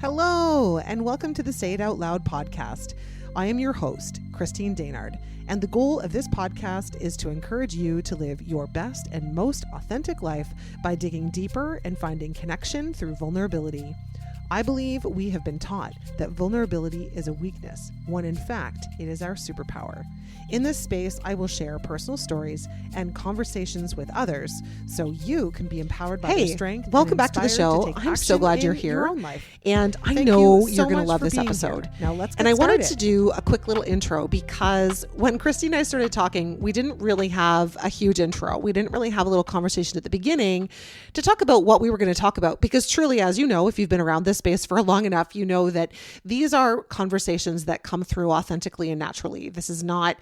Hello, and welcome to the Say It Out Loud podcast. I am your host, Christine Daynard, and the goal of this podcast is to encourage you to live your best and most authentic life by digging deeper and finding connection through vulnerability. I believe we have been taught that vulnerability is a weakness, when in fact it is our superpower. In this space, I will share personal stories and conversations with others so you can be empowered by their strength. Welcome back to the show. I'm so glad you're here. And I know you're going to love this episode. Now let's get And I started. wanted to do a quick little intro because when Christy and I started talking, we didn't really have a huge intro. We didn't really have a little conversation at the beginning to talk about what we were going to talk about. Because truly, as you know, if you've been around this space for long enough, you know that these are conversations that come through authentically and naturally. This is not,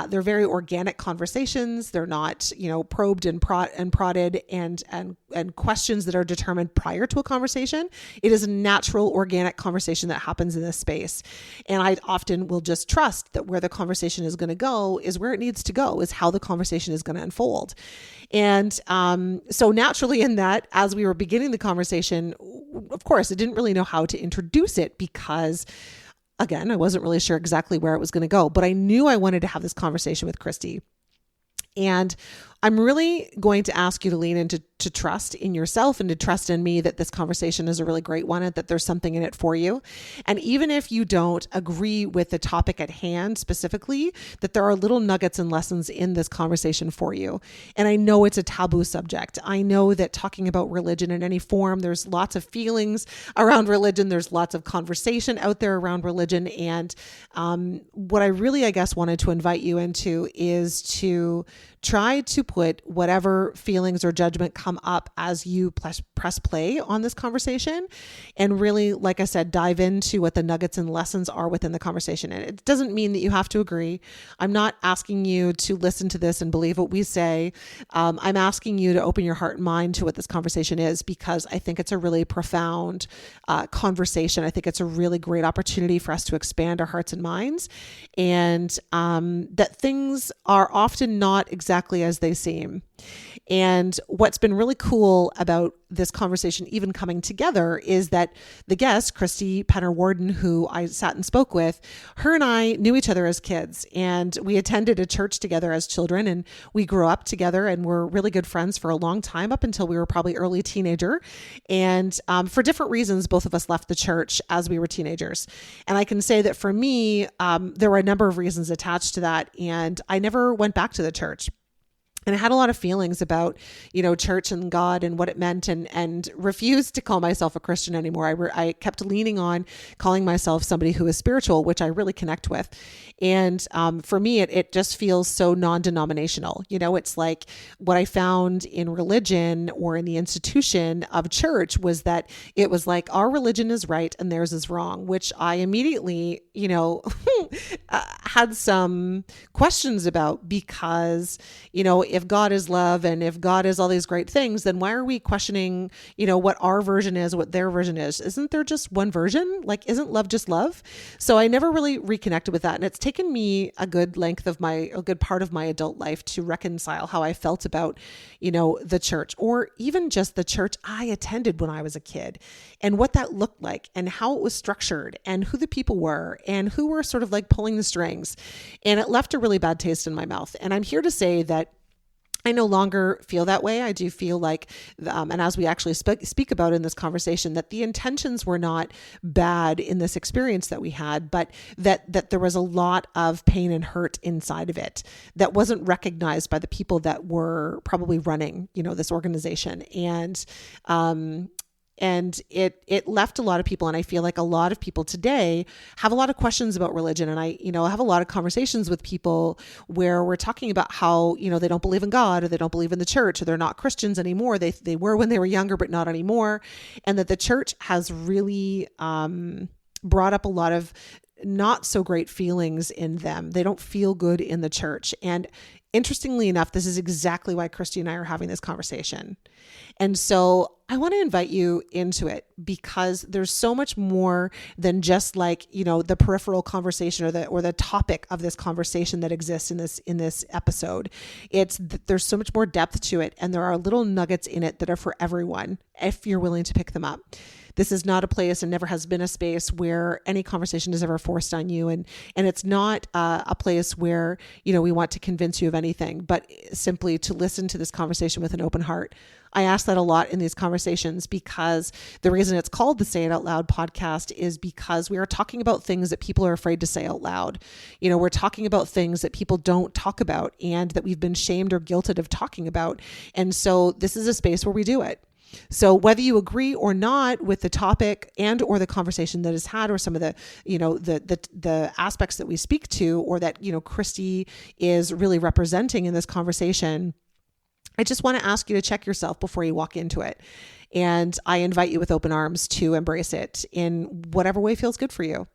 they're very organic conversations. They're not, probed and prodded and questions that are determined prior to a conversation. It is a natural, organic conversation that happens in this space. And I often will just trust that where the conversation is going to go is where it needs to go, is how the conversation is going to unfold. And so naturally in that, as we were beginning the conversation, of course, I didn't really know how to introduce it because, again, I wasn't really sure exactly where it was going to go, but I knew I wanted to have this conversation with Christy. And I'm really going to ask you to lean into trust in yourself and to trust in me that this conversation is a really great one and that there's something in it for you. And even if you don't agree with the topic at hand specifically, that there are little nuggets and lessons in this conversation for you. And I know it's a taboo subject. I know that talking about religion in any form, there's lots of feelings around religion. There's lots of conversation out there around religion. And what I really, I guess, wanted to invite you into is to try to put whatever feelings or judgment come up as you press play on this conversation and really, like I said, dive into what the nuggets and lessons are within the conversation. And it doesn't mean that you have to agree. I'm not asking you to listen to this and believe what we say. I'm asking you to open your heart and mind to what this conversation is because I think it's a really profound conversation. I think it's a really great opportunity for us to expand our hearts and minds and that things are often not exactly as they seem. And what's been really cool about this conversation even coming together is that the guest, Christie Penner Worden, who I sat and spoke with, her and I knew each other as kids and we attended a church together as children and we grew up together and were really good friends for a long time up until we were probably early teenager. And for different reasons, both of us left the church as we were teenagers. And I can say that for me, there were a number of reasons attached to that. And I never went back to the church. And I had a lot of feelings about, church and God and what it meant and refused to call myself a Christian anymore. I kept leaning on calling myself somebody who is spiritual, which I really connect with. And for me, it just feels so non-denominational. It's like what I found in religion or in the institution of church was that it was like our religion is right and theirs is wrong, which I immediately, had some questions about because, if God is love and if God is all these great things, then why are we questioning, what our version is, what their version is? Isn't there just one version? Like, isn't love just love? So I never really reconnected with that. And it's taken me a good part of my adult life to reconcile how I felt about, the church or even just the church I attended when I was a kid and what that looked like and how it was structured and who the people were and who were sort of like pulling the strings. And it left a really bad taste in my mouth. And I'm here to say that I no longer feel that way. I do feel like, and as we actually speak about in this conversation, that the intentions were not bad in this experience that we had, but that there was a lot of pain and hurt inside of it that wasn't recognized by the people that were probably running, this organization. And it left a lot of people. And I feel like a lot of people today have a lot of questions about religion. And I have a lot of conversations with people where we're talking about how, they don't believe in God or they don't believe in the church or they're not Christians anymore. They were when they were younger, but not anymore. And that the church has really brought up a lot of not so great feelings in them. They don't feel good in the church. And interestingly enough, this is exactly why Christy and I are having this conversation. And so I want to invite you into it because there's so much more than just like, the peripheral conversation or the topic of this conversation that exists in this episode. There's so much more depth to it. And there are little nuggets in it that are for everyone if you're willing to pick them up. This is not a place and never has been a space where any conversation is ever forced on you. And it's not a place where, we want to convince you of anything, but simply to listen to this conversation with an open heart. I ask that a lot in these conversations because the reason it's called the Say It Out Loud podcast is because we are talking about things that people are afraid to say out loud. We're talking about things that people don't talk about and that we've been shamed or guilted of talking about. And so this is a space where we do it. So whether you agree or not with the topic and or the conversation that is had or some of the, the aspects that we speak to or that, Christie is really representing in this conversation, I just want to ask you to check yourself before you walk into it. And I invite you with open arms to embrace it in whatever way feels good for you.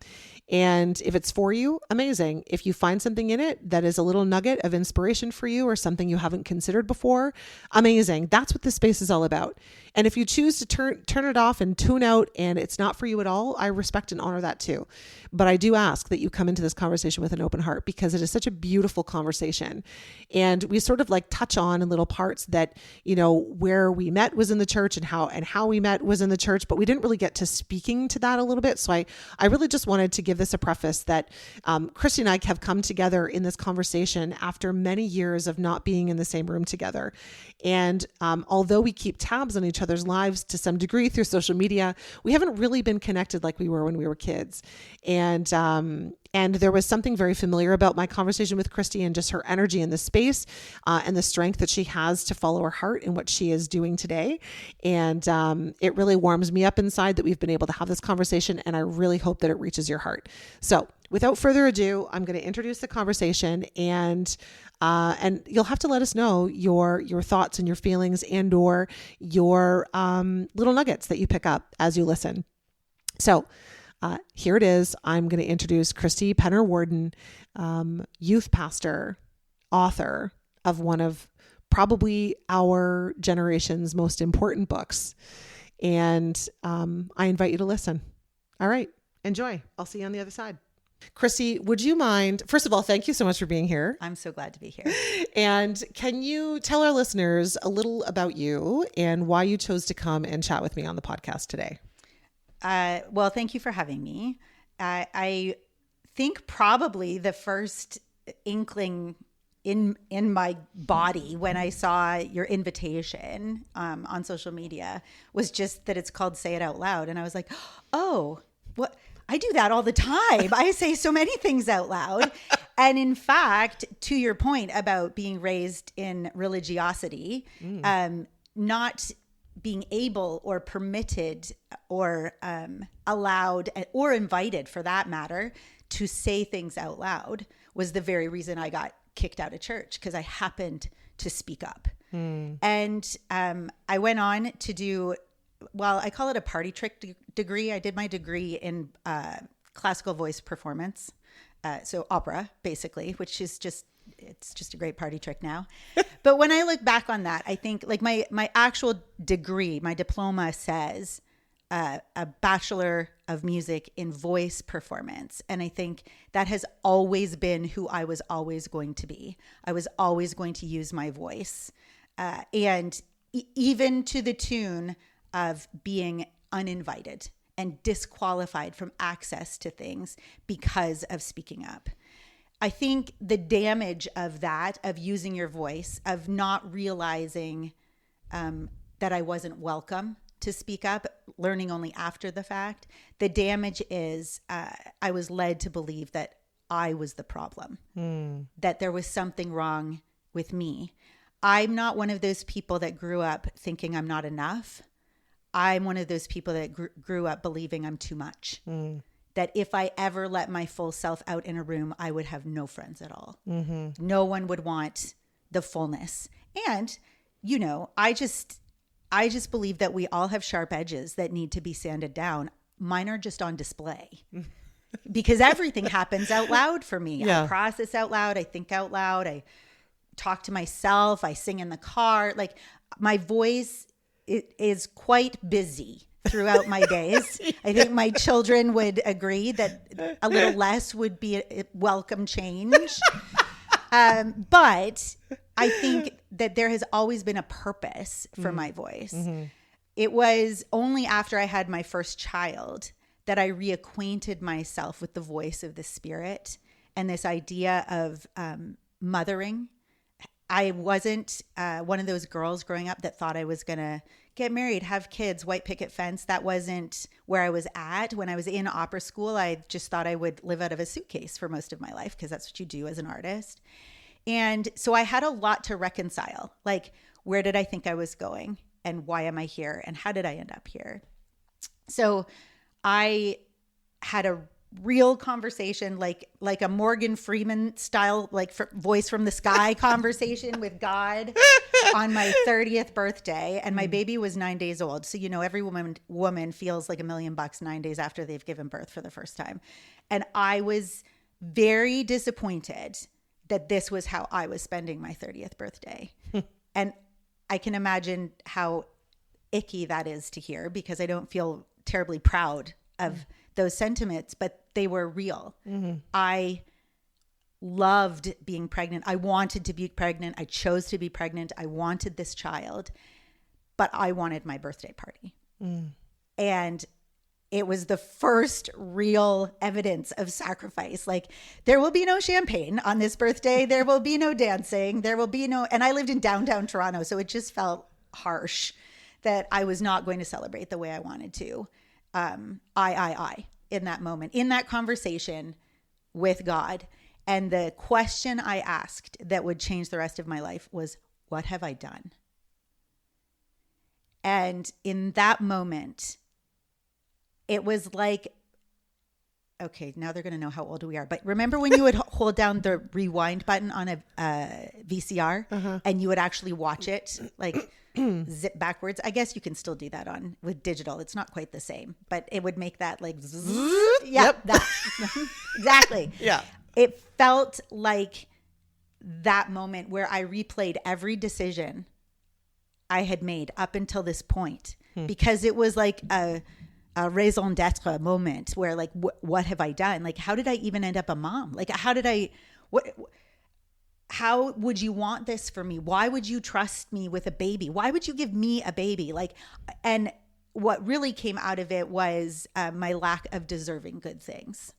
And if it's for you, amazing. If you find something in it that is a little nugget of inspiration for you or something you haven't considered before, amazing. That's what this space is all about. And if you choose to turn it off and tune out and it's not for you at all, I respect and honor that too. But I do ask that you come into this conversation with an open heart because it is such a beautiful conversation. And we sort of like touch on in little parts that, where we met was in the church and how we met was in the church, but we didn't really get to speaking to that a little bit. So I really just wanted to give this a preface that Christy and I have come together in this conversation after many years of not being in the same room together. And although we keep tabs on each other's lives to some degree through social media, we haven't really been connected like we were when we were kids. And there was something very familiar about my conversation with Christy and just her energy in the space and the strength that she has to follow her heart in what she is doing today. And it really warms me up inside that we've been able to have this conversation. And I really hope that it reaches your heart. So without further ado, I'm going to introduce the conversation and you'll have to let us know your thoughts and your feelings and or your little nuggets that you pick up as you listen. So here it is. I'm going to introduce Christie Penner Worden, youth pastor, author of one of probably our generation's most important books. And I invite you to listen. All right. Enjoy. I'll see you on the other side. Christie, would you mind, first of all, thank you so much for being here. I'm so glad to be here. And can you tell our listeners a little about you and why you chose to come and chat with me on the podcast today? Well, thank you for having me. I think probably the first inkling in my body when I saw your invitation on social media was just that it's called Say It Out Loud. And I was like, oh, what? I do that all the time. I say so many things out loud. And in fact, to your point about being raised in religiosity, not being able or permitted or allowed or invited, for that matter, to say things out loud was the very reason I got kicked out of church, because I happened to speak up. And I went on to do, well, I call it a party trick degree. I did my degree in classical voice performance, so opera, basically, which is it's just a great party trick now. But when I look back on that, I think like my actual degree, my diploma says a Bachelor of Music in Voice Performance. And I think that has always been who I was always going to be. I was always going to use my voice. And even to the tune of being uninvited and disqualified from access to things because of speaking up. I think the damage of that, of using your voice, of not realizing that I wasn't welcome to speak up, learning only after the fact, the damage is I was led to believe that I was the problem, that there was something wrong with me. I'm not one of those people that grew up thinking I'm not enough. I'm one of those people that grew up believing I'm too much. That if I ever let my full self out in a room, I would have no friends at all. No one would want the fullness. And, you know, I just believe that we all have sharp edges that need to be sanded down. Mine are just on display because everything happens out loud for me. Yeah. I process out loud. I think out loud. I talk to myself. I sing in the car. Like my voice is quite busy throughout my days. I think my children would agree that a little less would be a welcome change. But I think that there has always been a purpose for my voice. it was only after I had my first child that I reacquainted myself with the voice of the Spirit and this idea of mothering. I wasn't one of those girls growing up that thought I was going to get married, have kids, white picket fence. That wasn't where I was at. When I was in opera school, I just thought I would live out of a suitcase for most of my life because that's what you do as an artist. And so I had a lot to reconcile. Like, where did I think I was going? And why am I here? And how did I end up here? So I had a real conversation, like a Morgan Freeman style, like voice from the sky conversation with God on my 30th birthday. And my baby was 9 days old. So, every woman feels like $1 million 9 days after they've given birth for the first time. And I was very disappointed that this was how I was spending my 30th birthday. And I can imagine how icky that is to hear, because I don't feel terribly proud of those sentiments, but they were real. I loved being pregnant. I wanted to be pregnant. I chose to be pregnant. I wanted this child, but I wanted my birthday party. And it was the first real evidence of sacrifice. Like, there will be no champagne on this birthday. There will be no dancing. There will be no, and I lived in downtown Toronto, so it just felt harsh that I was not going to celebrate the way I wanted to. I in that moment, in that conversation with God. And the question I asked that would change the rest of my life was, what have I done? And in that moment, it was like, okay, now they're going to know how old we are. But remember when you would hold down the rewind button on a VCR and you would actually watch it like zip backwards? I guess you can still do that with digital. It's not quite the same, but it would make that like, that, exactly. Yeah. It felt like that moment where I replayed every decision I had made up until this point, because it was like a raison d'etre moment where, like, what have I done? Like, how did I even end up a mom? Like, how would you want this for me? Why would you trust me with a baby? Why would you give me a baby? Like, and what really came out of it was my lack of deserving good things.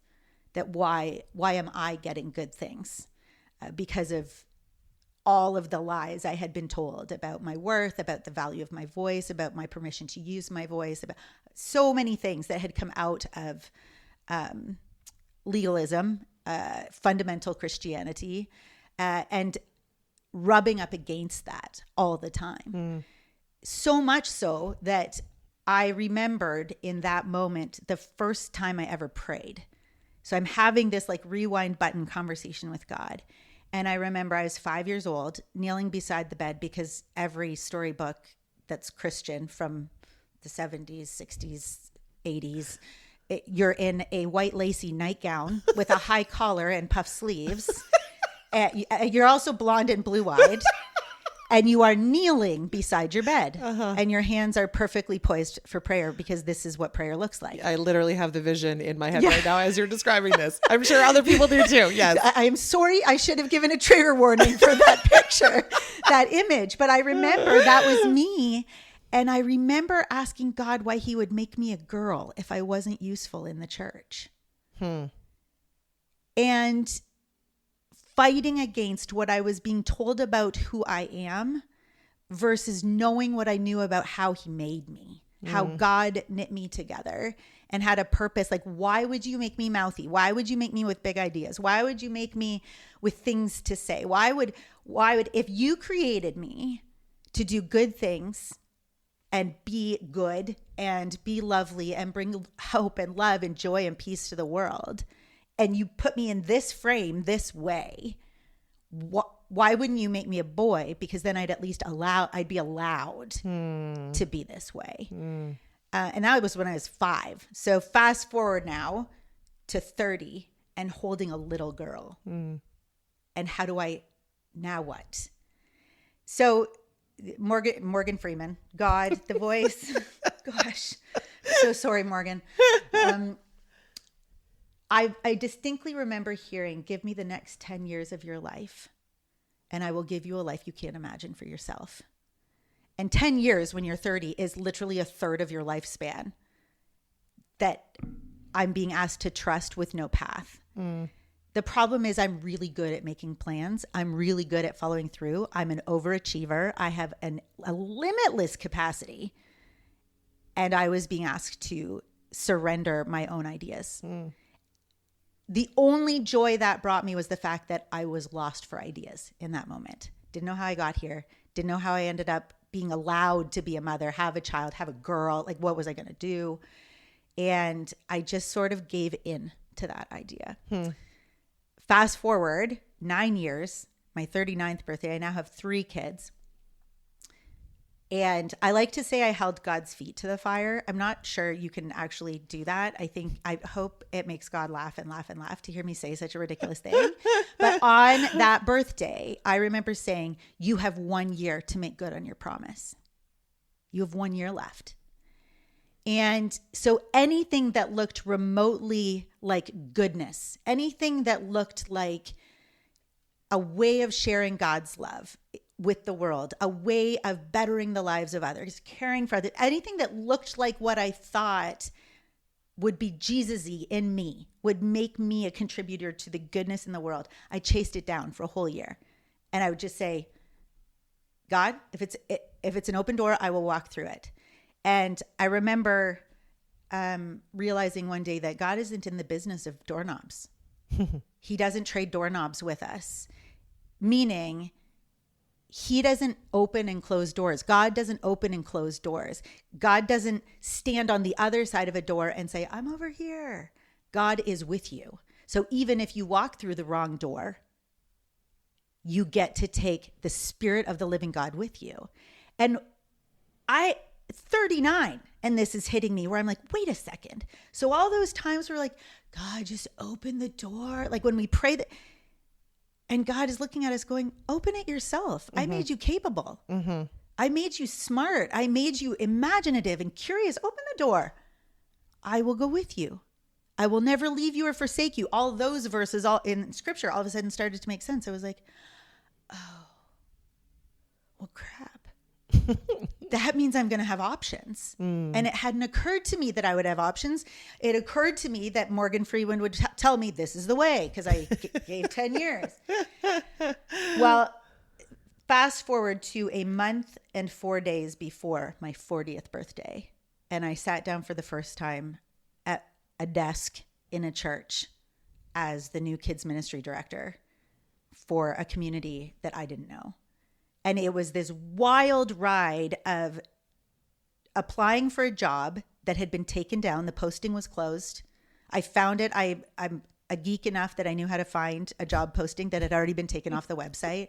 That why am I getting good things? Because of all of the lies I had been told about my worth, about the value of my voice, about my permission to use my voice, about so many things that had come out of legalism, fundamental Christianity, and rubbing up against that all the time. So much so that I remembered in that moment the first time I ever prayed. So I'm having this like rewind button conversation with God. And I remember I was 5 years old, kneeling beside the bed, because every storybook that's Christian from the 70s, 60s, 80s, you're in a white lacy nightgown with a high collar and puff sleeves. You're also blonde and blue-eyed. And you are kneeling beside your bed, and your hands are perfectly poised for prayer, because this is what prayer looks like. I literally have the vision in my head right now as you're describing this. I'm sure other people do too. Yes. I'm sorry. I should have given a trigger warning for that picture, that image. But I remember that was me. And I remember asking God why he would make me a girl if I wasn't useful in the church. And fighting against what I was being told about who I am versus knowing what I knew about how he made me, how God knit me together and had a purpose. Like, why would you make me mouthy? Why would you make me with big ideas? Why would you make me with things to say? Why would, if you created me to do good things and be good and be lovely and bring hope and love and joy and peace to the world, and you put me in this frame this way, why wouldn't you make me a boy? Because then I'd be allowed to be this way. And that was when I was 5. So fast forward now to 30 and holding a little girl. And now what? So Morgan Freeman, God, the voice. Gosh, so sorry, Morgan. I distinctly remember hearing, give me the next 10 years of your life, and I will give you a life you can't imagine for yourself. And 10 years when you're 30 is literally a third of your lifespan that I'm being asked to trust with no path. The problem is I'm really good at making plans. I'm really good at following through. I'm an overachiever. I have a limitless capacity. And I was being asked to surrender my own ideas. The only joy that brought me was the fact that I was lost for ideas in that moment. Didn't know how I got here. Didn't know how I ended up being allowed to be a mother, have a child, have a girl. Like, what was I going to do? And I just sort of gave in to that idea. Fast forward 9 years, my 39th birthday, I now have 3 kids. And I like to say I held God's feet to the fire. I'm not sure you can actually do that. I hope it makes God laugh and laugh and laugh to hear me say such a ridiculous thing. But on that birthday, I remember saying, you have 1 year to make good on your promise. You have 1 year left. And so anything that looked remotely like goodness, anything that looked like a way of sharing God's love with the world, a way of bettering the lives of others, caring for others, anything that looked like what I thought would be Jesus-y in me, would make me a contributor to the goodness in the world, I chased it down for a whole year. And I would just say, God, if it's an open door, I will walk through it. And I remember realizing one day that God isn't in the business of doorknobs. He doesn't trade doorknobs with us, meaning he doesn't open and close doors. God doesn't open and close doors. God doesn't stand on the other side of a door and say, I'm over here. God is with you. So even if you walk through the wrong door, you get to take the Spirit of the living God with you. And 39, and this is hitting me where I'm like, wait a second. So all those times we're like, God, just open the door. Like when we pray that, and God is looking at us going, open it yourself. I made you capable. I made you smart. I made you imaginative and curious. Open the door. I will go with you. I will never leave you or forsake you. All those verses all in scripture all of a sudden started to make sense. I was like, oh, well, crap. That means I'm going to have options. And it hadn't occurred to me that I would have options. It occurred to me that Morgan Freeman would tell me this is the way because I gave 10 years. Well, fast forward to a month and 4 days before my 40th birthday. And I sat down for the first time at a desk in a church as the new kids ministry director for a community that I didn't know. And it was this wild ride of applying for a job that had been taken down. The posting was closed. I found it. I'm a geek enough that I knew how to find a job posting that had already been taken off the website.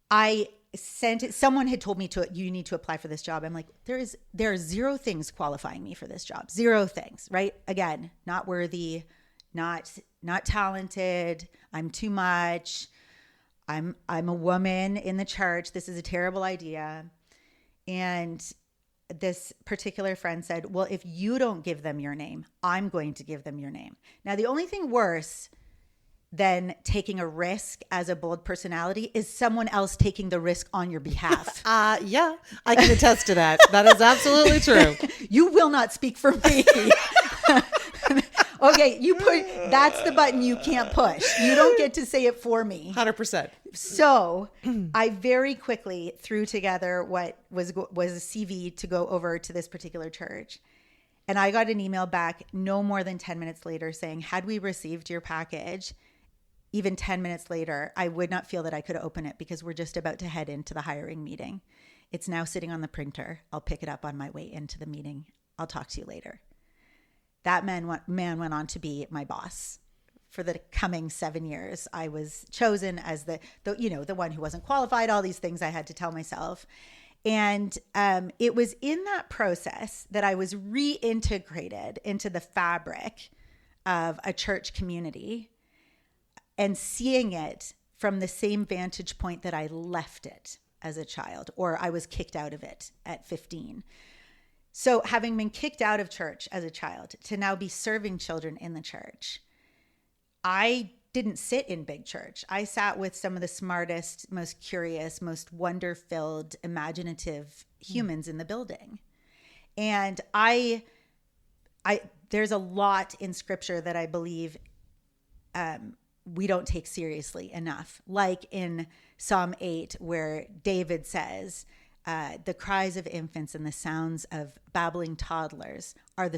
I sent it. Someone had told me you need to apply for this job. I'm like, there are 0 things qualifying me for this job. 0 things, right? Again, not worthy, not talented. I'm too much. I'm a woman in the church. This is a terrible idea. And this particular friend said, well, if you don't give them your name, I'm going to give them your name. Now, the only thing worse than taking a risk as a bold personality is someone else taking the risk on your behalf. Yeah, I can attest to that. That is absolutely true. You will not speak for me. Okay, that's the button you can't push. You don't get to say it for me. 100%. So I very quickly threw together what was a CV to go over to this particular church. And I got an email back no more than 10 minutes later saying, had we received your package, even 10 minutes later, I would not feel that I could open it because we're just about to head into the hiring meeting. It's now sitting on the printer. I'll pick it up on my way into the meeting. I'll talk to you later. That man went on to be my boss for the coming 7 years. I was chosen as the one who wasn't qualified, all these things I had to tell myself. And it was in that process that I was reintegrated into the fabric of a church community and seeing it from the same vantage point that I left it as a child, or I was kicked out of it at 15. So having been kicked out of church as a child to now be serving children in the church, I didn't sit in big church. I sat with some of the smartest, most curious, most wonder-filled, imaginative humans in the building. And there's a lot in scripture that I believe we don't take seriously enough. Like in Psalm 8, where David says, the cries of infants and the sounds of babbling toddlers are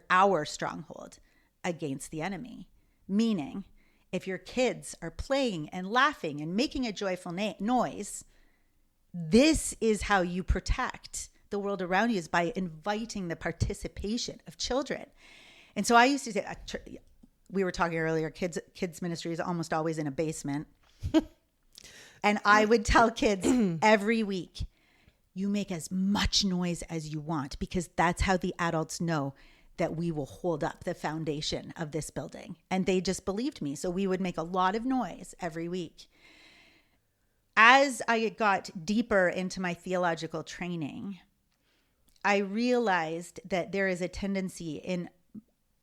our stronghold against the enemy. Meaning, if your kids are playing and laughing and making a joyful noise, this is how you protect the world around you, is by inviting the participation of children. And so I used to say, we were talking earlier, kids ministry is almost always in a basement. And I would tell kids every week, you make as much noise as you want, because that's how the adults know that we will hold up the foundation of this building. And they just believed me. So we would make a lot of noise every week. As I got deeper into my theological training, I realized that there is a tendency in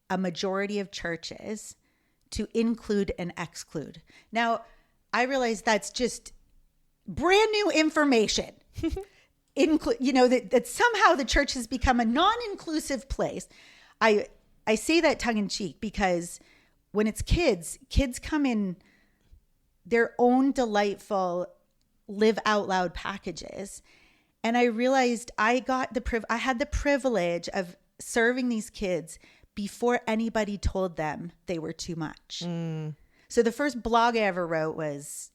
a majority of churches to include and exclude. Now, I realize that's just brand new information. That somehow the church has become a non-inclusive place. I say that tongue in cheek, because when it's kids come in their own delightful live out loud packages. And I realized I had the privilege of serving these kids before anybody told them they were too much. So the first blog I ever wrote was,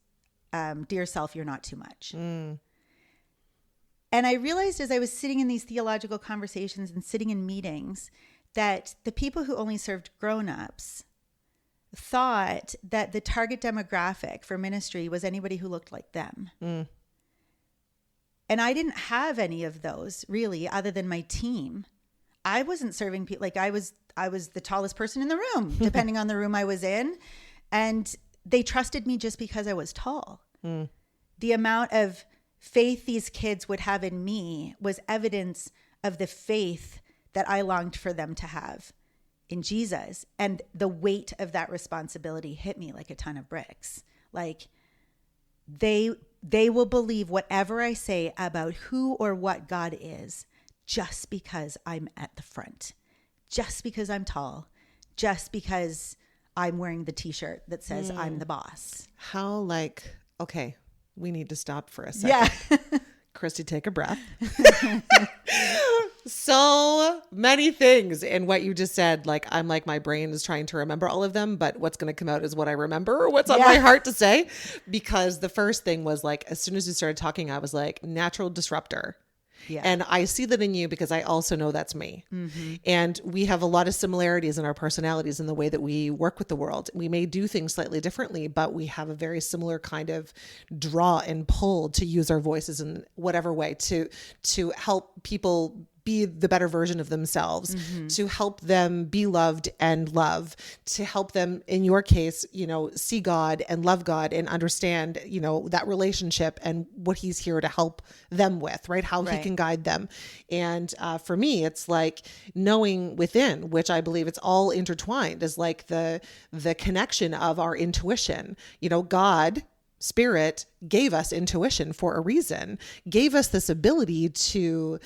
Dear Self, You're Not Too Much. And I realized as I was sitting in these theological conversations and sitting in meetings that the people who only served grown-ups thought that the target demographic for ministry was anybody who looked like them. And I didn't have any of those really, other than my team. I wasn't serving people. Like I was the tallest person in the room, depending on the room I was in. And they trusted me just because I was tall. The amount of faith these kids would have in me was evidence of the faith that I longed for them to have in Jesus. And the weight of that responsibility hit me like a ton of bricks. Like they will believe whatever I say about who or what God is, just because I'm at the front, just because I'm tall, just because I'm wearing the t-shirt that says I'm the boss. How okay, we need to stop for a second. Yeah. Christy, take a breath. So many things in what you just said. My brain is trying to remember all of them, but what's going to come out is what I remember or what's on my heart to say. Because the first thing was as soon as you started talking, I was like, natural disruptor. Yeah. And I see that in you because I also know that's me. And we have a lot of similarities in our personalities in the way that we work with the world. We may do things slightly differently, but we have a very similar kind of draw and pull to use our voices in whatever way to help people be the better version of themselves, to help them be loved and love, to help them, in your case, see God and love God and understand, that relationship and what he's here to help them with, right? How he can guide them. And for me, it's like knowing within, which I believe it's all intertwined, is like the connection of our intuition. God, Spirit, gave us intuition for a reason, gave us this ability to,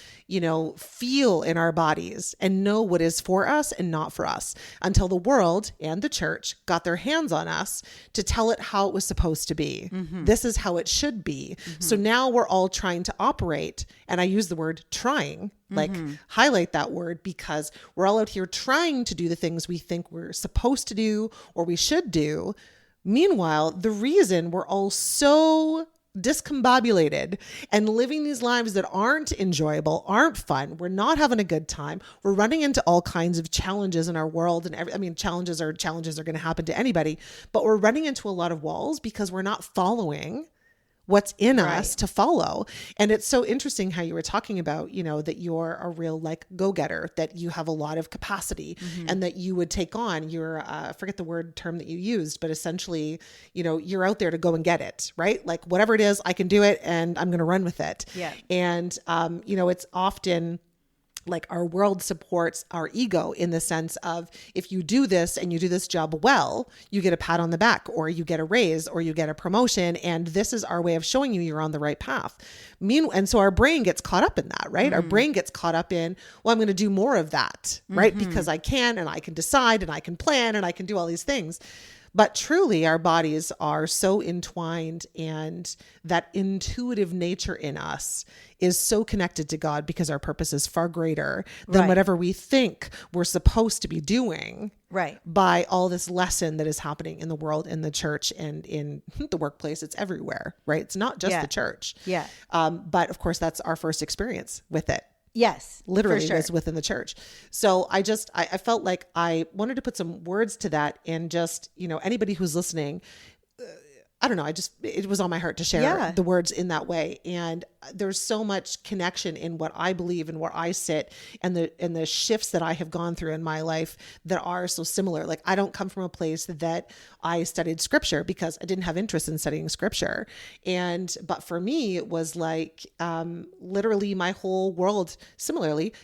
feel in our bodies and know what is for us and not for us, until the world and the church got their hands on us to tell it how it was supposed to be. This is how it should be. So now we're all trying to operate. And I use the word trying, highlight that word, because we're all out here trying to do the things we think we're supposed to do or we should do. Meanwhile, the reason we're all so discombobulated and living these lives that aren't enjoyable, aren't fun, we're not having a good time, we're running into all kinds of challenges in our world. And challenges are going to happen to anybody, but we're running into a lot of walls because we're not following what's in us to follow. And it's so interesting how you were talking about, that you're a real go-getter, that you have a lot of capacity and that you would take on I forget the term that you used, but essentially, you're out there to go and get it, right? Like whatever it is, I can do it and I'm going to run with it. Yeah. And, it's often like our world supports our ego in the sense of, if you do this and you do this job well, you get a pat on the back, or you get a raise, or you get a promotion. And this is our way of showing you you're on the right path. And so our brain gets caught up in that, right? Our brain gets caught up in, well, I'm going to do more of that, right? Because I can, and I can decide, and I can plan, and I can do all these things. But truly, our bodies are so entwined, and that intuitive nature in us is so connected to God, because our purpose is far greater than whatever we think we're supposed to be doing by all this lesson that is happening in the world, in the church, and in the workplace. It's everywhere, right? It's not just the church. Yeah. But of course, that's our first experience with it. Yes, Literally for was sure. within the church. So I felt like I wanted to put some words to that, and just, anybody who's listening, I don't know, it was on my heart to share the words in that way. And there's so much connection in what I believe and where I sit, and the shifts that I have gone through in my life that are so similar. Like, I don't come from a place that I studied scripture, because I didn't have interest in studying scripture. But for me, it was like, literally my whole world, similarly,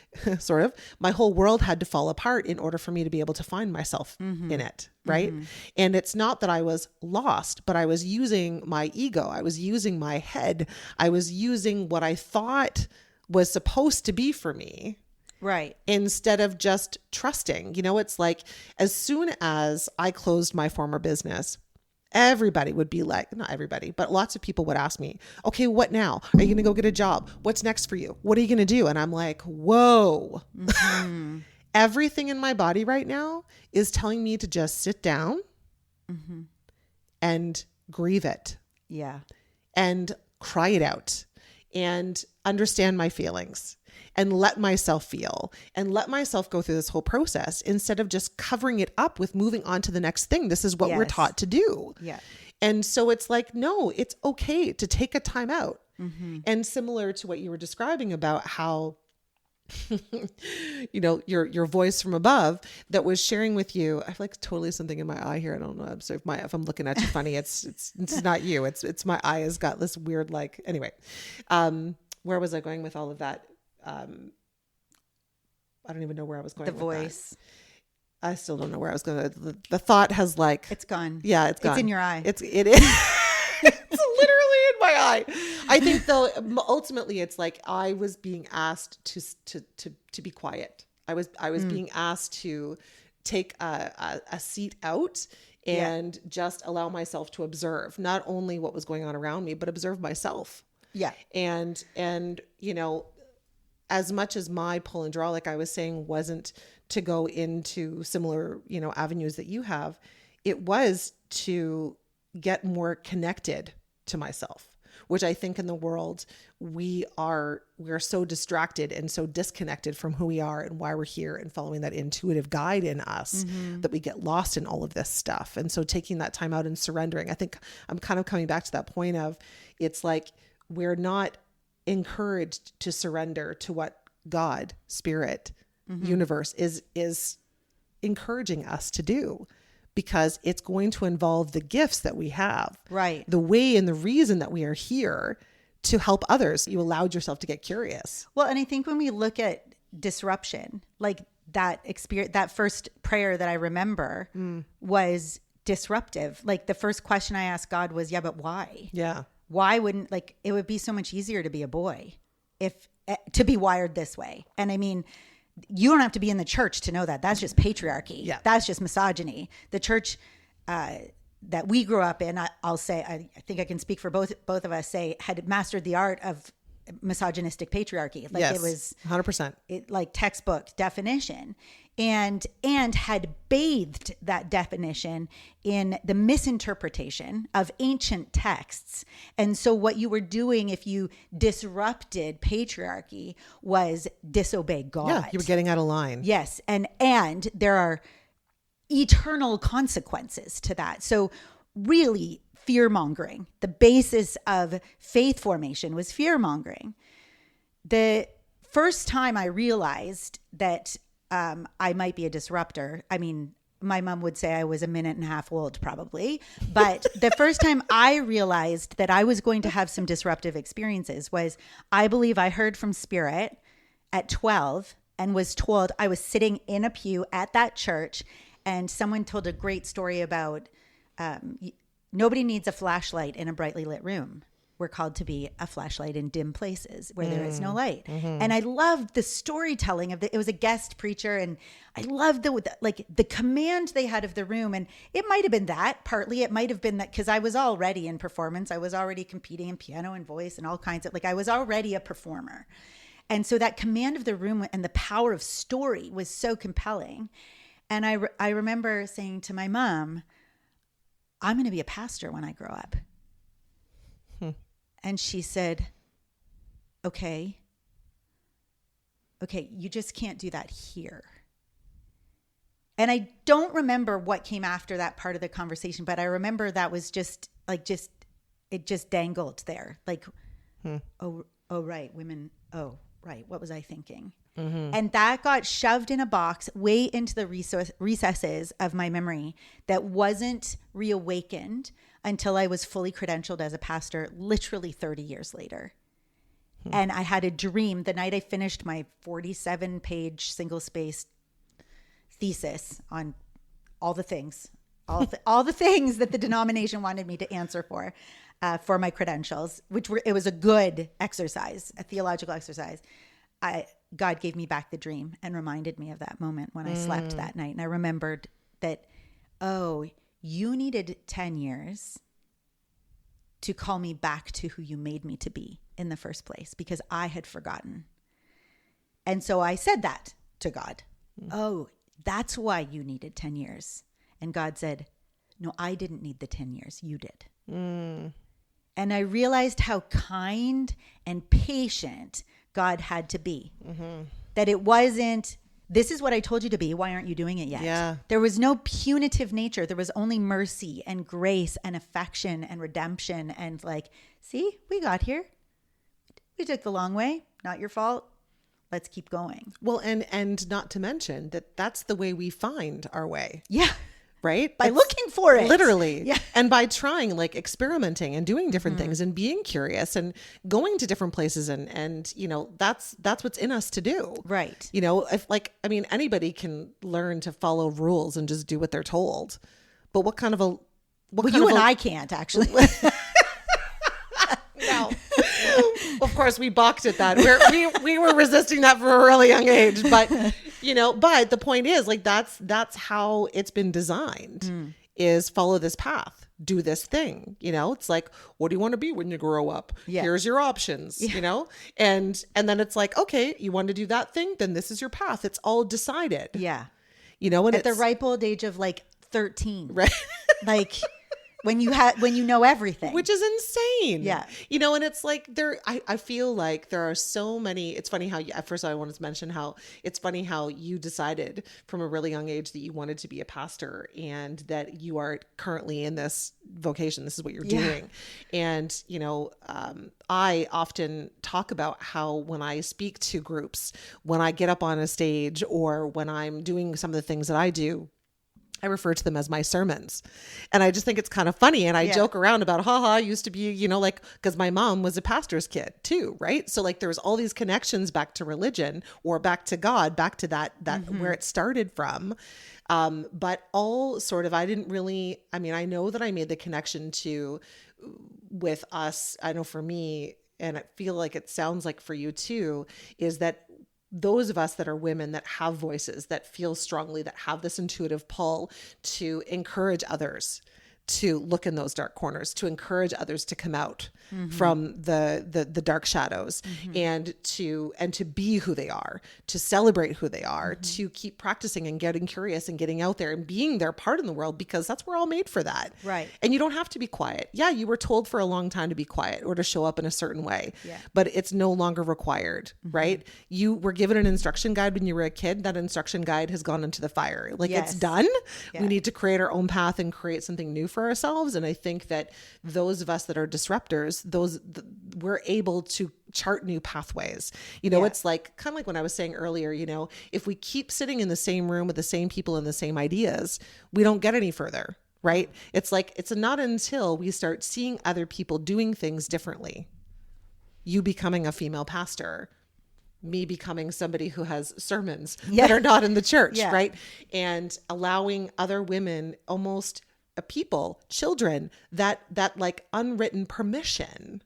sort of, my whole world had to fall apart in order for me to be able to find myself in it. Right. And it's not that I was lost, but I was using my ego. I was using my head. I was using what I thought was supposed to be for me. Right. Instead of just trusting. It's like, as soon as I closed my former business, everybody would be like, not everybody, but lots of people would ask me, okay, what now? Are you going to go get a job? What's next for you? What are you going to do? And I'm like, whoa. Everything in my body right now is telling me to just sit down and grieve it. Yeah. And cry it out, and understand my feelings, and let myself feel, and let myself go through this whole process, instead of just covering it up with moving on to the next thing. This is what we're taught to do. Yeah. And so it's like, no, it's okay to take a time out. And similar to what you were describing about how, your voice from above that was sharing with you. I have like totally something in my eye here. I don't know. So if I'm looking at you funny, it's not you. It's my eye has got this weird, like, anyway, where was I going with all of that? I don't even know where I was going. The voice. I still don't know where I was going. The thought has like, it's gone. Yeah. It's gone. It's in your eye. It is. It's literally in my eye. I think though, ultimately it's like, I was being asked to be quiet. I was being asked to take a seat out and just allow myself to observe not only what was going on around me, but observe myself. Yeah. And as much as my pull and draw, like I was saying, wasn't to go into similar, avenues that you have, it was to get more connected to myself, which I think in the world we're so distracted and so disconnected from who we are and why we're here, and following that intuitive guide in us, that we get lost in all of this stuff. And so taking that time out and surrendering, I think I'm kind of coming back to that point of, it's like, we're not encouraged to surrender to what God, Spirit, universe is encouraging us to do, because it's going to involve the gifts that we have, right? The way and the reason that we are here to help others. You allowed yourself to get curious. Well, and I think when we look at disruption, like that experience, that first prayer that I remember was disruptive. Like the first question I asked God was, yeah, but why? Yeah. Why wouldn't, like, it would be so much easier to be a boy to be wired this way. And I mean, you don't have to be in the church to know that. That's just patriarchy. Yeah. That's just misogyny. The church that we grew up in, I'll say, I think I can speak for both of us, had mastered the art of misogynistic patriarchy. Like, it was 100%. Like textbook definition, and had bathed that definition in the misinterpretation of ancient texts. And so what you were doing if you disrupted patriarchy was disobey God. Yeah, you were getting out of line. Yes. And there are eternal consequences to that. So really, fear-mongering. The basis of faith formation was fear-mongering. The first time I realized that I might be a disruptor, I mean, my mom would say I was a minute and a half old probably, but the first time I realized that I was going to have some disruptive experiences was, I believe I heard from Spirit at 12 and was told, I was sitting in a pew at that church, and someone told a great story about nobody needs a flashlight in a brightly lit room. We're called to be a flashlight in dim places where there is no light. And I loved the storytelling of it was a guest preacher, and I loved the command they had of the room. And it might have been that partly, it might have been that because I was already in performance. I was already competing in piano and voice and all kinds of, I was already a performer. And so that command of the room and the power of story was so compelling. And I remember saying to my mom, I'm going to be a pastor when I grow up. And she said, okay, you just can't do that here. And I don't remember what came after that part of the conversation, but I remember that was just it just dangled there. Oh, right, women. Oh, right. What was I thinking? And that got shoved in a box way into the recesses of my memory that wasn't reawakened until I was fully credentialed as a pastor, literally 30 years later. And I had a dream the night I finished my 47-page single-spaced thesis on all the things, all the things that the denomination wanted me to answer for my credentials, it was a good exercise, a theological exercise. God gave me back the dream and reminded me of that moment when I slept that night. And I remembered that, you needed 10 years to call me back to who you made me to be in the first place, because I had forgotten. And so I said that to God. Oh, that's why you needed 10 years. And God said, no, I didn't need the 10 years. You did. And I realized how kind and patient God had to be. That it wasn't, this is what I told you to be. Why aren't you doing it yet? Yeah. There was no punitive nature. There was only mercy and grace and affection and redemption. And see, we got here. We took the long way. Not your fault. Let's keep going. Well, and not to mention that's the way we find our way. Yeah. Right? By looking for it. Literally. Yeah. And by trying, experimenting and doing different things and being curious and going to different places. And that's what's in us to do. Right. Anybody can learn to follow rules and just do what they're told. But what kind of a... I can't, actually. No. Of course, we balked at that. We were resisting that for a really young age. But, but the point is, that's how it's been designed, is follow this path, do this thing. It's what do you want to be when you grow up? Yeah. Here's your options, and then it's okay, you want to do that thing? Then this is your path. It's all decided. Yeah. And at the ripe old age of 13. Right. When you know everything, which is insane. Yeah. And it's I feel like there are so many, it's funny how at first I wanted to mention how it's funny how you decided from a really young age that you wanted to be a pastor and that you are currently in this vocation. This is what you're doing. And, I often talk about how when I speak to groups, when I get up on a stage or when I'm doing some of the things that I do, I refer to them as my sermons. And I just think it's kind of funny. And I joke around about, I used to be, because my mom was a pastor's kid too, right? So there's all these connections back to religion or back to God, back to that where it started from. But all sort of, I didn't really, I know that I made the connection with us. I know for me, and I feel like it sounds like for you too, is that those of us that are women that have voices, that feel strongly, that have this intuitive pull to encourage others to look in those dark corners, to encourage others to come out from the dark shadows and to be who they are, to celebrate who they are, to keep practicing and getting curious and getting out there and being their part in the world, because that's we're all made for that. Right. And you don't have to be quiet. Yeah, you were told for a long time to be quiet or to show up in a certain way, but it's no longer required, right? You were given an instruction guide when you were a kid. That instruction guide has gone into the fire. It's done. Yeah. We need to create our own path and create something new for ourselves. And I think that those of us that are disruptors, we're able to chart new pathways. It's kind of like when I was saying earlier, if we keep sitting in the same room with the same people and the same ideas, we don't get any further, right? It's not until we start seeing other people doing things differently, you becoming a female pastor, me becoming somebody who has sermons that are not in the church, right? And allowing other women, almost people, children, that like unwritten permission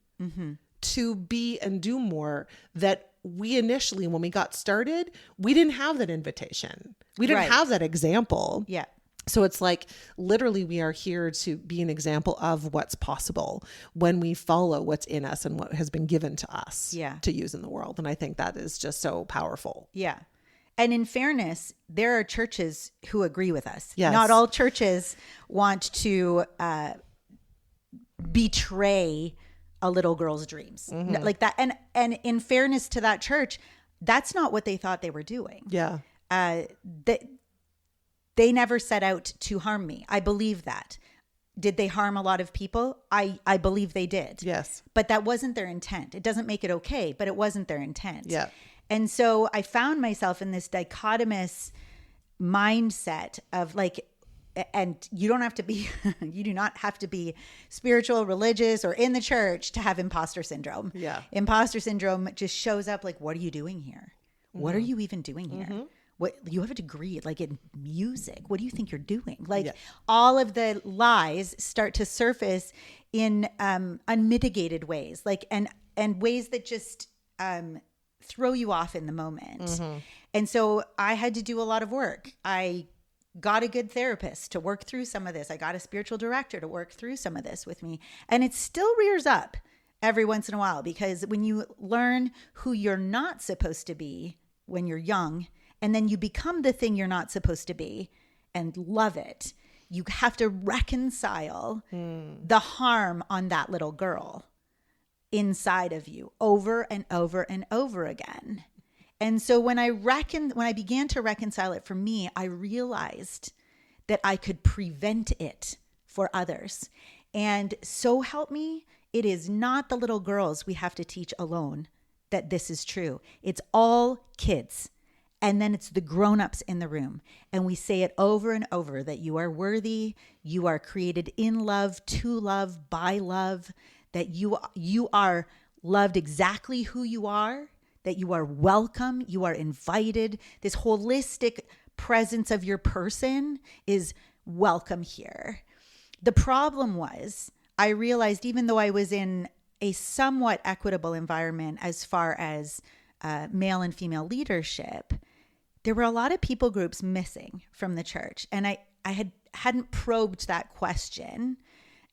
to be and do more, that we initially, when we got started, we didn't have that invitation. We didn't have that example. Yeah. So it's like, literally, we are here to be an example of what's possible when we follow what's in us and what has been given to us to use in the world. And I think that is just so powerful. Yeah. And in fairness, there are churches who agree with us. Yes. Not all churches want to betray a little girl's dreams like that. And in fairness to that church, that's not what they thought they were doing. Yeah. They never set out to harm me. I believe that. Did they harm a lot of people? I believe they did. Yes. But that wasn't their intent. It doesn't make it okay, but it wasn't their intent. Yeah. And so I found myself in this dichotomous mindset of like, and you don't have to be, you do not have to be spiritual, religious, or in the church to have imposter syndrome. Yeah. Imposter syndrome just shows up like, what are you doing here? What are you even doing here? What, you have a degree like in music. What do you think you're doing? Like all of the lies start to surface in unmitigated ways, like and ways that just throw you off in the moment. And so I had to do a lot of work. I got a good therapist to work through some of this. I got a spiritual director to work through some of this with me. And it still rears up every once in a while, because when you learn who you're not supposed to be when you're young, and then you become the thing you're not supposed to be and love it, you have to reconcile the harm on that little girl inside of you over and over and over again. And so when I began to reconcile it for me, I realized that I could prevent it for others. And so help me, it is not the little girls we have to teach alone that this is true. It's all kids. And then it's the grown-ups in the room. And we say it over and over that you are worthy, you are created in love, to love, by love, that you are loved exactly who you are, that you are welcome, you are invited. This holistic presence of your person is welcome here. The problem was, I realized even though I was in a somewhat equitable environment as far as male and female leadership, there were a lot of people groups missing from the church. And I hadn't probed that question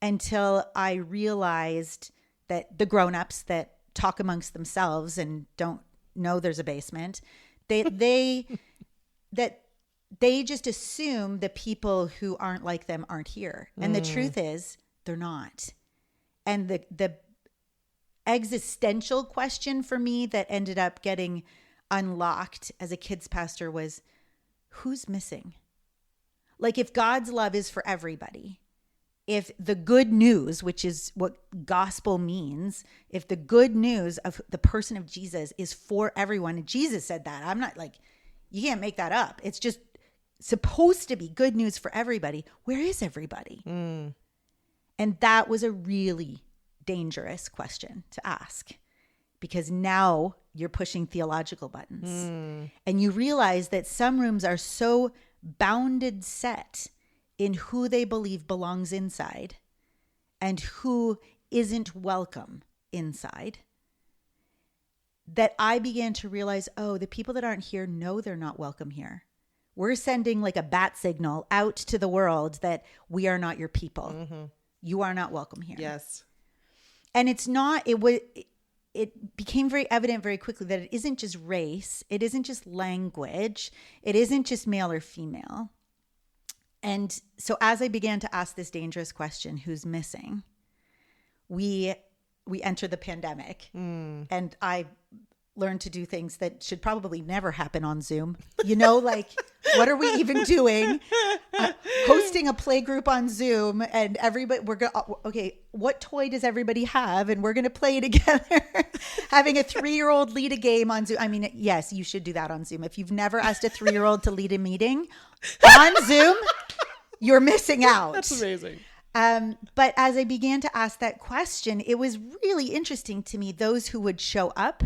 until I realized that the grown-ups that talk amongst themselves and don't know there's a basement, they just assume the people who aren't like them aren't here. And the truth is, they're not. And the existential question for me that ended up getting unlocked as a kids pastor was, who's missing? Like, if God's love is for everybody, if the good news, which is what gospel means, if the good news of the person of Jesus is for everyone, and Jesus said that, I'm not like, you can't make that up. It's just supposed to be good news for everybody. Where is everybody? And that was a really dangerous question to ask, because now you're pushing theological buttons. And you realize that some rooms are so bounded set in who they believe belongs inside and who isn't welcome inside, that I began to realize, oh, the people that aren't here know they're not welcome here. We're sending like a bat signal out to the world that we are not your people. You are not welcome here. Yes. And it became very evident very quickly that it isn't just race. It isn't just language. It isn't just male or female. And so as I began to ask this dangerous question, who's missing, we enter the pandemic. And I learned to do things that should probably never happen on Zoom. You know, like, what are we even doing? Hosting a play group on Zoom, and everybody, okay, what toy does everybody have? And we're going to play together. Having a 3-year-old lead a game on Zoom. I mean, yes, you should do that on Zoom. If you've never asked a 3-year-old to lead a meeting on Zoom, you're missing out. That's amazing. But as I began to ask that question, it was really interesting to me, those who would show up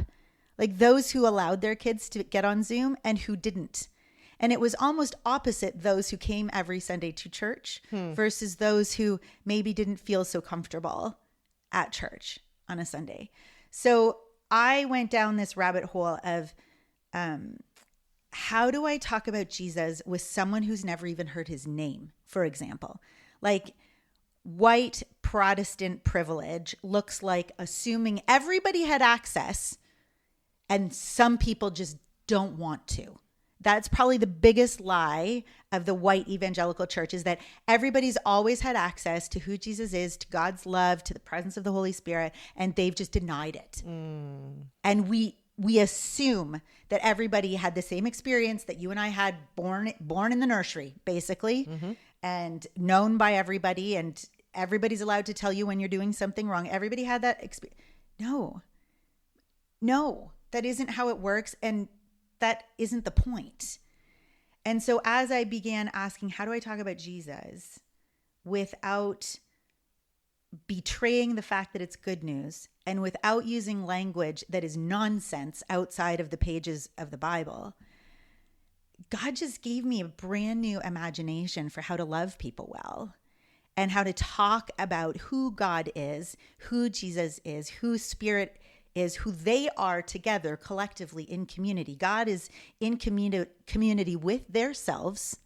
like those who allowed their kids to get on Zoom and who didn't. And it was almost opposite those who came every Sunday to church versus those who maybe didn't feel so comfortable at church on a Sunday. So I went down this rabbit hole of how do I talk about Jesus with someone who's never even heard his name, for example? Like white Protestant privilege looks like assuming everybody had access and some people just don't want to. That's probably the biggest lie of the white evangelical church, is that everybody's always had access to who Jesus is, to God's love, to the presence of the Holy Spirit, and they've just denied it. And we assume that everybody had the same experience that you and I had, born in the nursery, basically, and known by everybody, and everybody's allowed to tell you when you're doing something wrong. Everybody had that experience. No, that isn't how it works. And that isn't the point. And so as I began asking, how do I talk about Jesus without betraying the fact that it's good news and without using language that is nonsense outside of the pages of the Bible, God just gave me a brand new imagination for how to love people well and how to talk about who God is, who Jesus is, who Spirit is, who they are together collectively in community. God is in community with their selves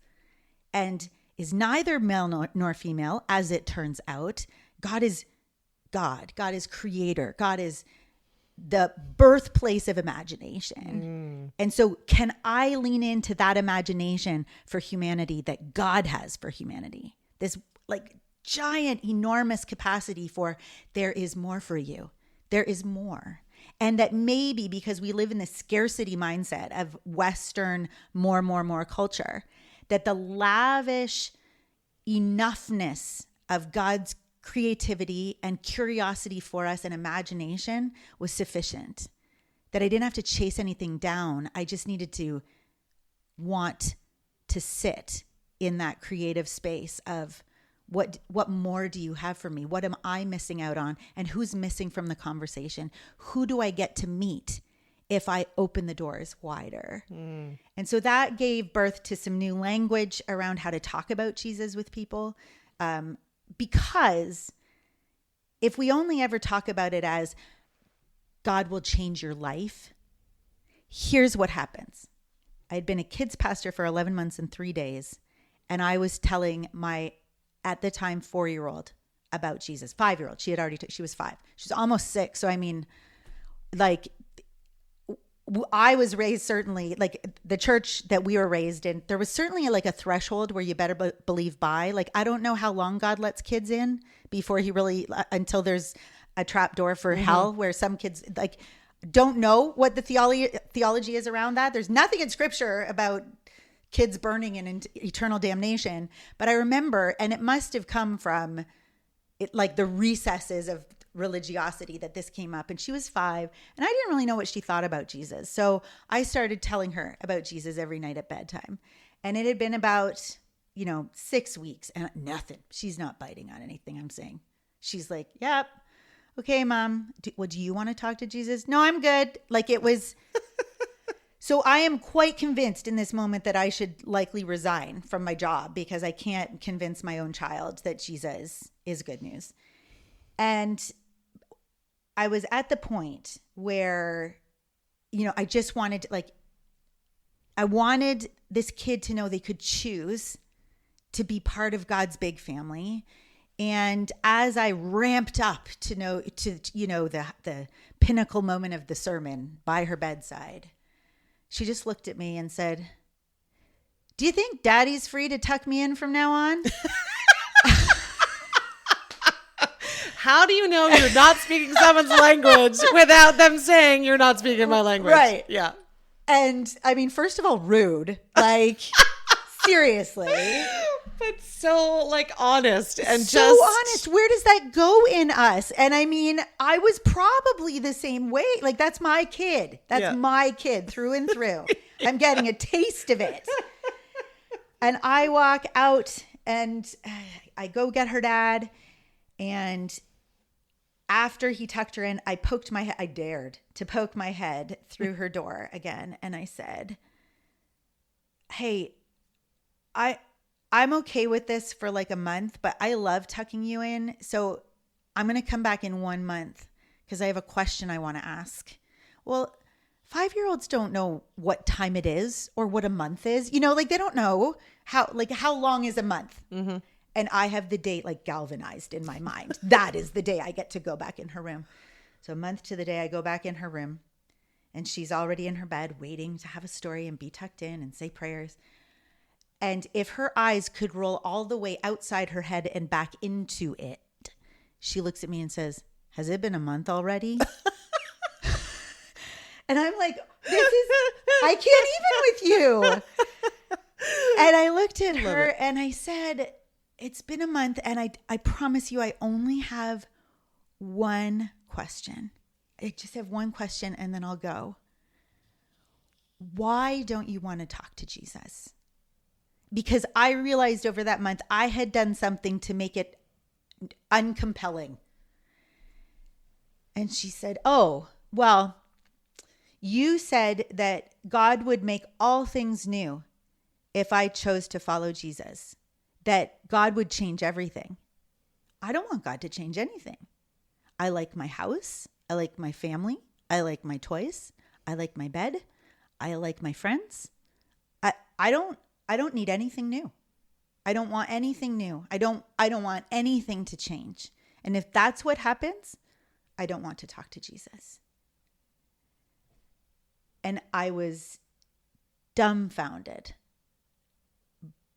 and is neither male nor female, as it turns out. God is God. God is creator. God is the birthplace of imagination. And so can I lean into that imagination for humanity that God has for humanity? This like giant, enormous capacity for there is more for you. There is more. And that maybe because we live in the scarcity mindset of Western more culture, that the lavish enoughness of God's creativity and curiosity for us and imagination was sufficient. That I didn't have to chase anything down. I just needed to want to sit in that creative space of what more do you have for me? What am I missing out on? And who's missing from the conversation? Who do I get to meet if I open the doors wider? And so that gave birth to some new language around how to talk about Jesus with people. Because if we only ever talk about it as God will change your life, here's what happens. I had been a kids pastor for 11 months and 3 days. And I was telling my at the time 4-year-old about Jesus. 5-year-old. She was 5. She's almost 6. So I mean, like, I was raised certainly, like the church that we were raised in, there was certainly like a threshold where you better believe by. Like, I don't know how long God lets kids in before he really, until there's a trap door for hell where some kids like don't know what the theology is around that. There's nothing in scripture about kids burning in eternal damnation. But I remember, and it must have come from it, like the recesses of religiosity, that this came up. And she was 5 and I didn't really know what she thought about Jesus. So I started telling her about Jesus every night at bedtime. And it had been about, 6 weeks and nothing. She's not biting on anything I'm saying. She's like, yep. Okay, Mom. Do you want to talk to Jesus? No, I'm good. Like it was. So I am quite convinced in this moment that I should likely resign from my job because I can't convince my own child that Jesus is good news. And I was at the point where, I just wanted, I wanted this kid to know they could choose to be part of God's big family. And as I ramped up to the pinnacle moment of the sermon by her bedside, she just looked at me and said, "Do you think Daddy's free to tuck me in from now on?" How do you know you're not speaking someone's language without them saying you're not speaking my language? Right. Yeah. And I mean, first of all, rude. Like, seriously. But so honest and so just honest. Where does that go in us? And I mean, I was probably the same way. Like, that's my kid. That's my kid through and through. I'm getting a taste of it. And I walk out and I go get her dad, and after he tucked her in, I poked my head. I dared to poke my head through her door again. And I said, hey, I'm okay with this for like a month, but I love tucking you in. So I'm going to come back in 1 month because I have a question I want to ask. Well, 5-year-olds don't know what time it is or what a month is. You know, like they don't know how long is a month. Mm-hmm. And I have the date like galvanized in my mind. That is the day I get to go back in her room. So a month to the day I go back in her room and she's already in her bed waiting to have a story and be tucked in and say prayers. And if her eyes could roll all the way outside her head and back into it, she looks at me and says, has it been a month already? And I'm like, I can't even with you. And I looked at her and I said, it's been a month and I promise you I only have one question. I just have one question and then I'll go. Why don't you want to talk to Jesus? Because I realized over that month I had done something to make it uncompelling. And she said, oh, well, you said that God would make all things new if I chose to follow Jesus, that God would change everything. I don't want God to change anything. I like my house. I like my family. I like my toys. I like my bed. I like my friends. I don't need anything new. I don't want anything new. I don't want anything to change. And if that's what happens, I don't want to talk to Jesus. And I was dumbfounded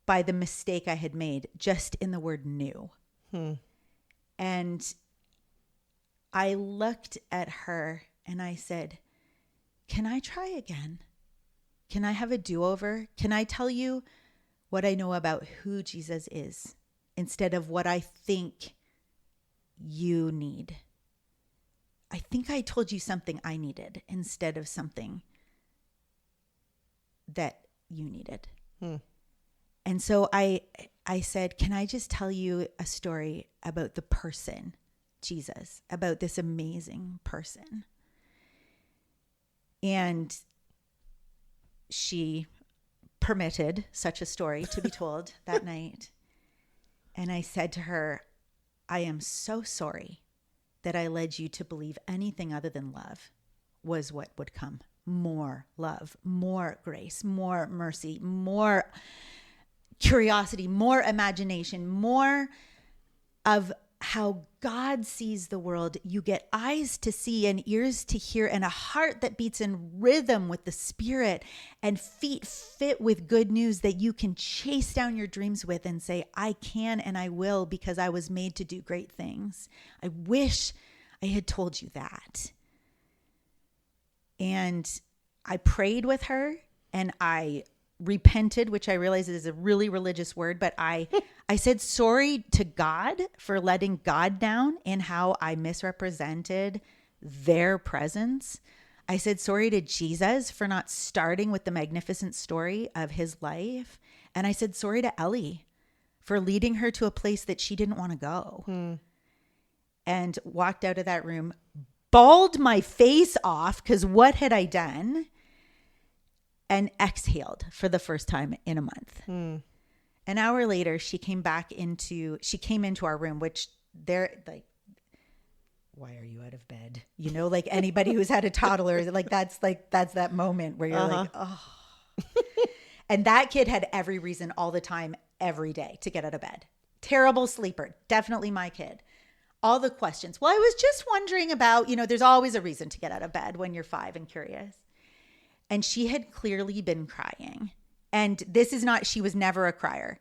by the mistake I had made just in the word new. And I looked at her and I said, can I try again? Can I have a do-over? Can I tell you what I know about who Jesus is instead of what I think you need? I think I told you something I needed instead of something that you needed. And so I said, can I just tell you a story about the person, Jesus, about this amazing person? And she permitted such a story to be told that night. And I said to her, I am so sorry that I led you to believe anything other than love was what would come. More love, more grace, more mercy, more curiosity, more imagination, more of how God sees the world. You get eyes to see and ears to hear and a heart that beats in rhythm with the Spirit and feet fit with good news that you can chase down your dreams with and say, I can and I will because I was made to do great things. I wish I had told you that. And I prayed with her and I repented, which I realize is a really religious word, but I said sorry to God for letting God down in how I misrepresented their presence. I said sorry to Jesus for not starting with the magnificent story of his life. And I said sorry to Ellie for leading her to a place that she didn't want to go. And walked out of that room, bawled my face off because what had I done? And exhaled for the first time in a month. An hour later, she came into our room, which they're like, why are you out of bed? You know, like anybody who's had a toddler, that's that moment where you're like, oh. And that kid had every reason all the time, every day to get out of bed. Terrible sleeper. Definitely my kid. All the questions. Well, I was just wondering about, there's always a reason to get out of bed when you're 5 and curious. And she had clearly been crying. And she was never a crier.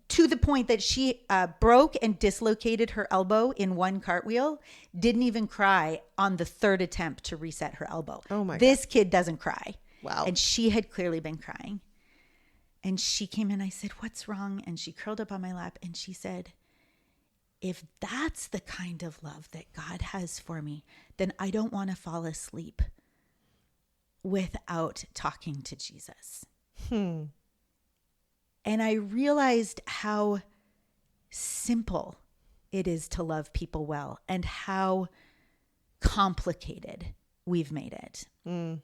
To the point that she broke and dislocated her elbow in one cartwheel, didn't even cry on the 3rd attempt to reset her elbow. Oh my God. This kid doesn't cry. Wow. And she had clearly been crying. And she came in, I said, what's wrong? And she curled up on my lap and she said, if that's the kind of love that God has for me, then I don't want to fall asleep without talking to Jesus. And I realized how simple it is to love people well and how complicated we've made it. And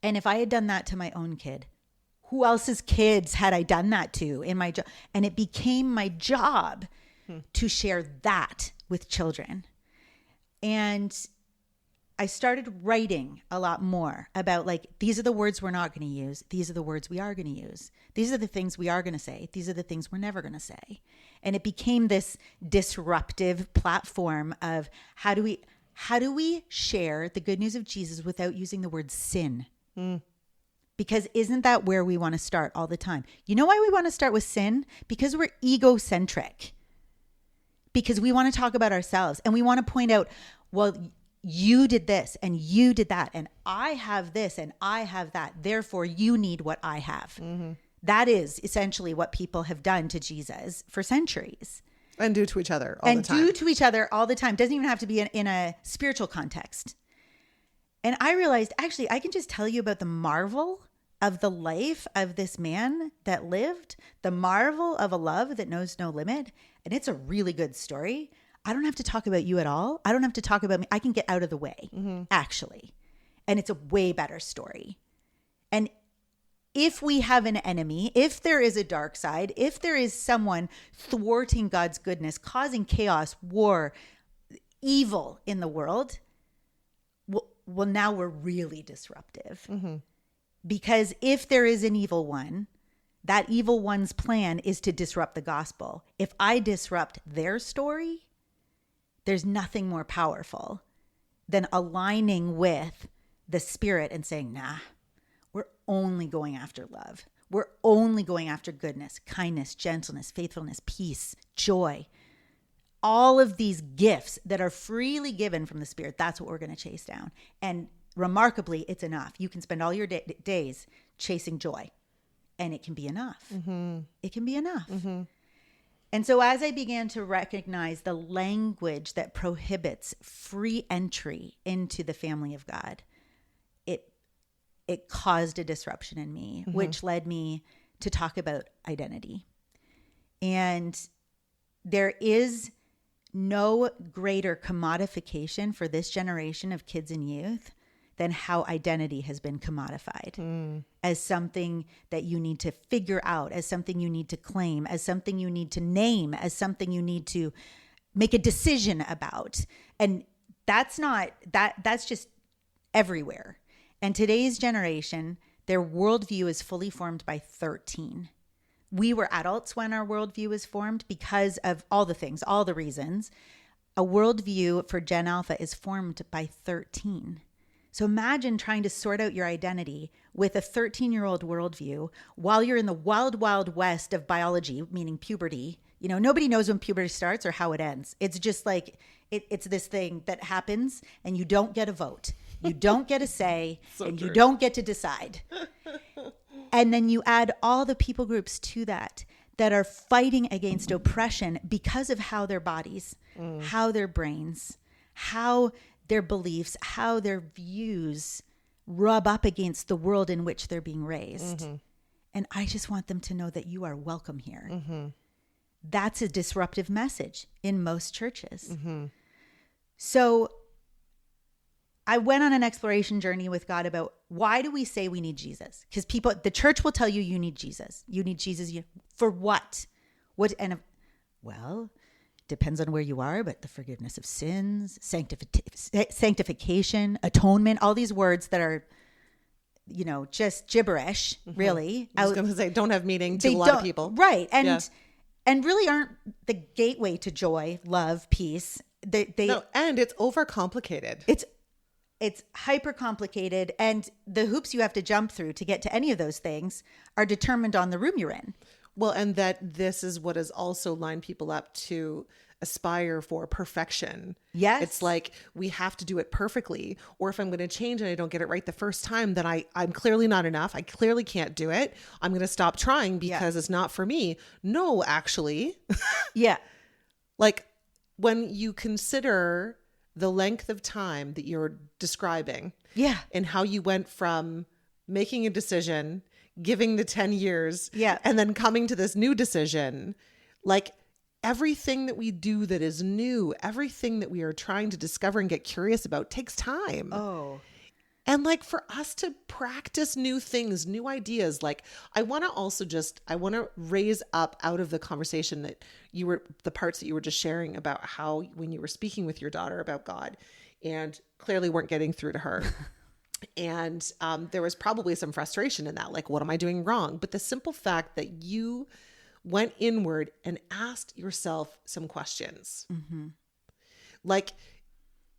if I had done that to my own kid, who else's kids had I done that to in my job? And it became my job to share that with children. And I started writing a lot more about like, these are the words we're not going to use. These are the words we are going to use. These are the things we are going to say. These are the things we're never going to say. And it became this disruptive platform of how do we share the good news of Jesus without using the word sin? Because isn't that where we want to start all the time? You know why we want to start with sin? Because we're egocentric. Because we want to talk about ourselves and we want to point out, well, you did this and you did that and I have this and I have that. Therefore, you need what I have. That is essentially what people have done to Jesus for centuries. And do to each other all the time. And do to each other all the time. Doesn't even have to be in a spiritual context. And I realized, actually, I can just tell you about the marvel of the life of this man that lived, the marvel of a love that knows no limit. And it's a really good story. I don't have to talk about you at all. I don't have to talk about me. I can get out of the way, actually. And it's a way better story. And if we have an enemy, if there is a dark side, if there is someone thwarting God's goodness, causing chaos, war, evil in the world, well, now we're really disruptive. Because if there is an evil one, that evil one's plan is to disrupt the gospel. If I disrupt their story, there's nothing more powerful than aligning with the Spirit and saying, nah, we're only going after love. We're only going after goodness, kindness, gentleness, faithfulness, peace, joy. All of these gifts that are freely given from the Spirit, that's what we're going to chase down. And remarkably, it's enough. You can spend all your days chasing joy, and it can be enough. It can be enough. And so as I began to recognize the language that prohibits free entry into the family of God, it caused a disruption in me, which led me to talk about identity. And there is no greater commodification for this generation of kids and youth than how identity has been commodified as something that you need to figure out, as something you need to claim, as something you need to name, as something you need to make a decision about. And that's just everywhere. And today's generation, their worldview is fully formed by 13. We were adults when our worldview was formed because of all the things, all the reasons. A worldview for Gen Alpha is formed by 13. So imagine trying to sort out your identity with a 13-year-old worldview while you're in the wild, wild west of biology, meaning puberty. You know, nobody knows when puberty starts or how it ends. It's just like, it's this thing that happens and you don't get a vote. You don't get a say and you don't get to decide. And then you add all the people groups to that are fighting against oppression because of how their bodies, how their brains, how their beliefs, how their views rub up against the world in which they're being raised. And I just want them to know that you are welcome here. That's a disruptive message in most churches. So I went on an exploration journey with God about why do we say we need Jesus? Because the church will tell you, you need Jesus. You need Jesus. For what? Well, depends on where you are, but the forgiveness of sins, sanctification, atonement, all these words that are, just gibberish, really. I was going to say, don't have meaning to a lot of people. Right. And really aren't the gateway to joy, love, peace. No, and it's overcomplicated. It's hyper complicated, and the hoops you have to jump through to get to any of those things are determined on the room you're in. Well, and that this is what has also lined people up to aspire for perfection. Yes. It's like we have to do it perfectly, or if I'm going to change and I don't get it right the first time, then I'm clearly not enough. I clearly can't do it. I'm going to stop trying because it's not for me. No, actually. Yeah. Like when you consider the length of time that you're describing, and how you went from making a decision, giving the 10 years, and then coming to this new decision, like everything that we do that is new, everything that we are trying to discover and get curious about takes time. Oh. And like for us to practice new things, new ideas, like I want to raise up out of the conversation that the parts that you were just sharing about how when you were speaking with your daughter about God and clearly weren't getting through to her. And there was probably some frustration in that, like, what am I doing wrong? But the simple fact that you went inward and asked yourself some questions, like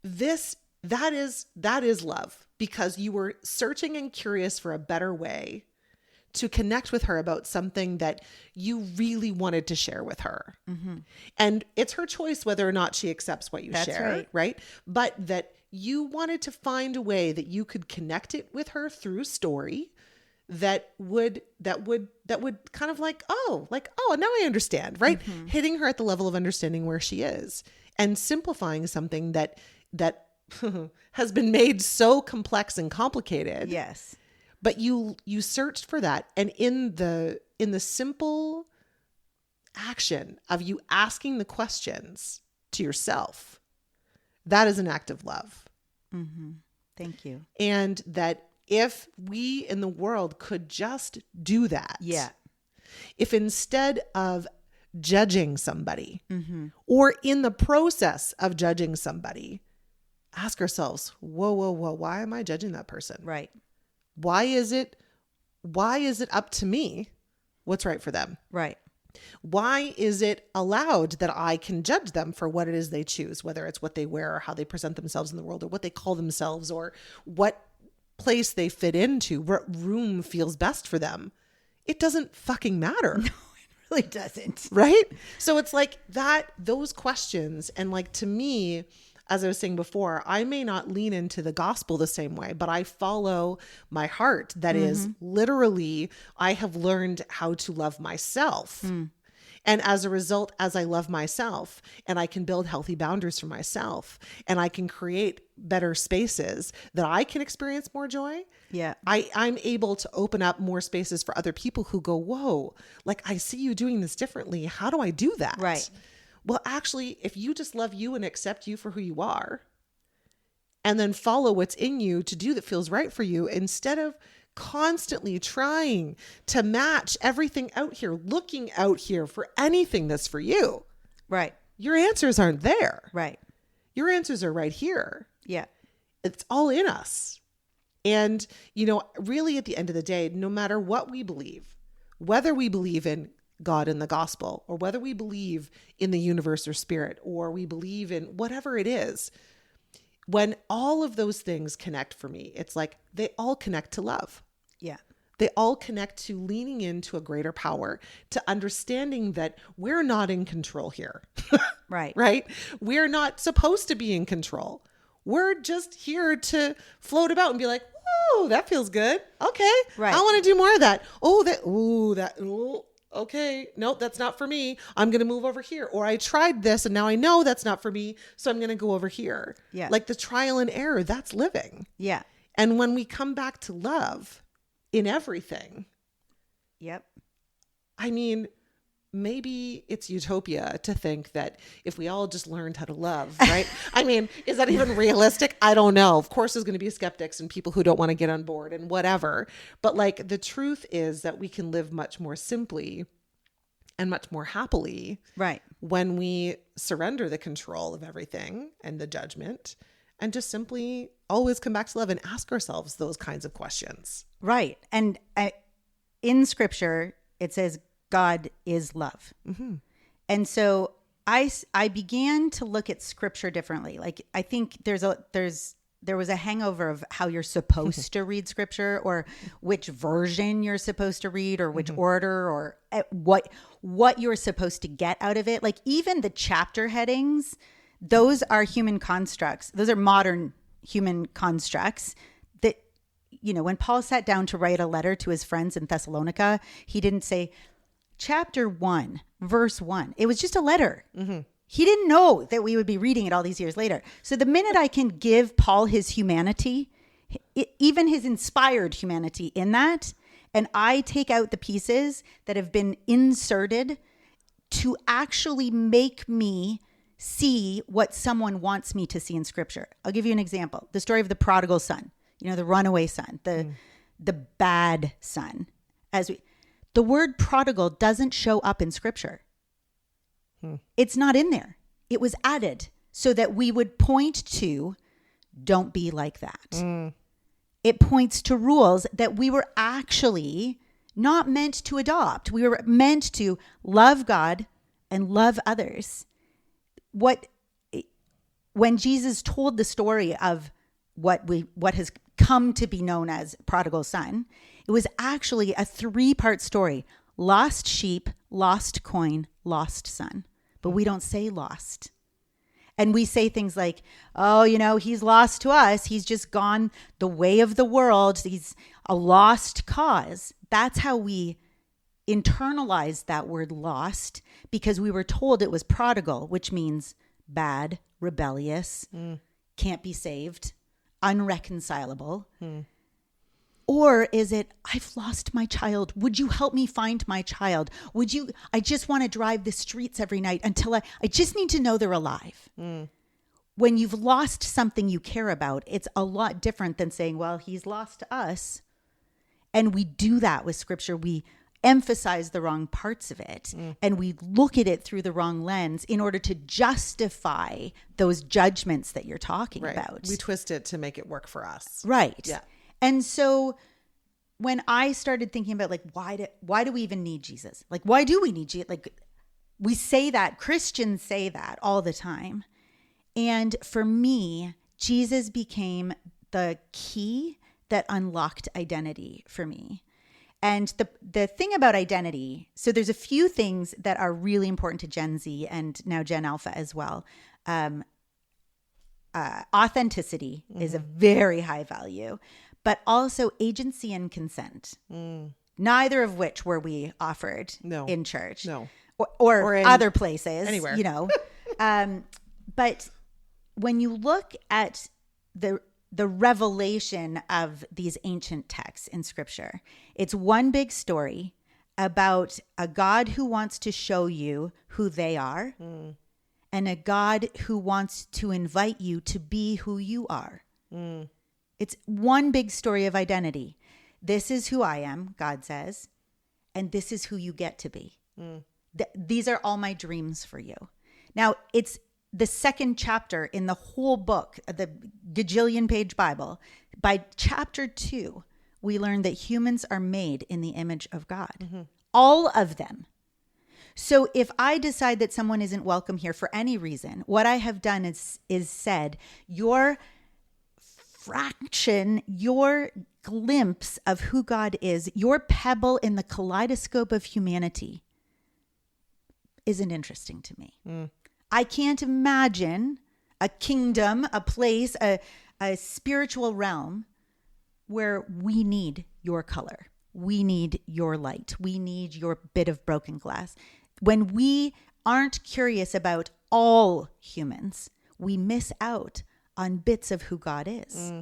this, that is love, because you were searching and curious for a better way to connect with her about something that you really wanted to share with her. And it's her choice whether or not she accepts what you share, right? But that you wanted to find a way that you could connect it with her through story that would kind of like, oh, now I understand, right? Hitting her at the level of understanding where she is and simplifying something that has been made so complex and complicated. Yes. But you searched for that. And in the simple action of you asking the questions to yourself, that is an act of love. Thank you. And that if we in the world could just do that. Yeah. If instead of judging somebody or in the process of judging somebody, ask ourselves, whoa, why am I judging that person? Right. Why is it up to me what's right for them? Right. Why is it allowed that I can judge them for what it is they choose, whether it's what they wear or how they present themselves in the world or what they call themselves or what place they fit into, what room feels best for them? It doesn't fucking matter. No, it really doesn't. Right? So it's like those questions. And like, to me, as I was saying before, I may not lean into the gospel the same way, but I follow my heart. That is literally, I have learned how to love myself. And as a result, as I love myself and I can build healthy boundaries for myself and I can create better spaces that I can experience more joy. Yeah. I'm able to open up more spaces for other people who go, whoa, like I see you doing this differently. How do I do that? Right. Well, actually, if you just love you and accept you for who you are and then follow what's in you to do that feels right for you, instead of constantly trying to match everything out here, looking out here for anything that's for you. Right. Your answers aren't there. Right. Your answers are right here. Yeah. It's all in us. And, really at the end of the day, no matter what we believe, whether we believe in God and the gospel, or whether we believe in the universe or spirit, or we believe in whatever it is, when all of those things connect for me, it's like they all connect to love. Yeah. They all connect to leaning into a greater power, to understanding that we're not in control here. Right. Right? We're not supposed to be in control. We're just here to float about and be like, oh, that feels good. Okay. Right. I want to do more of that. Okay, nope, that's not for me. I'm going to move over here. Or I tried this and now I know that's not for me. So I'm going to go over here. Yeah. Like the trial and error, that's living. Yeah. And when we come back to love in everything, Yep. I mean, maybe it's utopia to think that if we all just learned how to love, right? I mean, is that even realistic? I don't know. Of course, there's going to be skeptics and people who don't want to get on board and whatever. But like the truth is that we can live much more simply and much more happily, right, when we surrender the control of everything and the judgment and just simply always come back to love and ask ourselves those kinds of questions. Right. And in scripture, it says God is love. Mm-hmm. And so I began to look at scripture differently. Like, I think there was a hangover of how you're supposed to read scripture, or which version you're supposed to read, or which order, or what you're supposed to get out of it. Like, even the chapter headings, those are human constructs. Those are modern human constructs that, when Paul sat down to write a letter to his friends in Thessalonica, he didn't say chapter 1, verse 1. It was just a letter. Mm-hmm. He didn't know that we would be reading it all these years later. So the minute I can give Paul his humanity, even his inspired humanity in that, and I take out the pieces that have been inserted to actually make me see what someone wants me to see in scripture. I'll give you an example. The story of the prodigal son, the runaway son, the bad son. The word prodigal doesn't show up in scripture. It's not in there. It was added so that we would point to, don't be like that. It points to rules that we were actually not meant to adopt. We were meant to love God and love others. When Jesus told the story of what has come to be known as prodigal son, it was actually a 3-part story: lost sheep, lost coin, lost son. But we don't say lost. And we say things like, oh, he's lost to us. He's just gone the way of the world. He's a lost cause. That's how we internalized that word lost, because we were told it was prodigal, which means bad, rebellious, can't be saved, unreconcilable. Or is it, I've lost my child. Would you help me find my child? I just want to drive the streets every night until I just need to know they're alive. When you've lost something you care about, it's a lot different than saying, well, he's lost to us. And we do that with scripture. We emphasize the wrong parts of it, and we look at it through the wrong lens in order to justify those judgments that you're talking about. We twist it to make it work for us. Right. Yeah. And so when I started thinking about why do we even need Jesus? Why do we need Jesus? We say that, Christians say that all the time. And for me, Jesus became the key that unlocked identity for me. And the thing about identity, so there's a few things that are really important to Gen Z and now Gen Alpha as well. Authenticity is a very high value, but also agency and consent. Neither of which were we offered in church. No. Or in other places. Anywhere. But when you look at the revelation of these ancient texts in scripture, it's one big story about a God who wants to show you who they are and a God who wants to invite you to be who you are. It's one big story of identity. This is who I am, God says, and this is who you get to be. These are all my dreams for you. Now, it's the second chapter in the whole book, the gajillion page Bible. By chapter 2, we learn that humans are made in the image of God. All of them. So if I decide that someone isn't welcome here for any reason, what I have done is said, your fraction, your glimpse of who God is, your pebble in the kaleidoscope of humanity isn't interesting to me. I can't imagine a kingdom, a place, a spiritual realm where we need your color. We need your light. We need your bit of broken glass. When we aren't curious about all humans, we miss out on bits of who God is.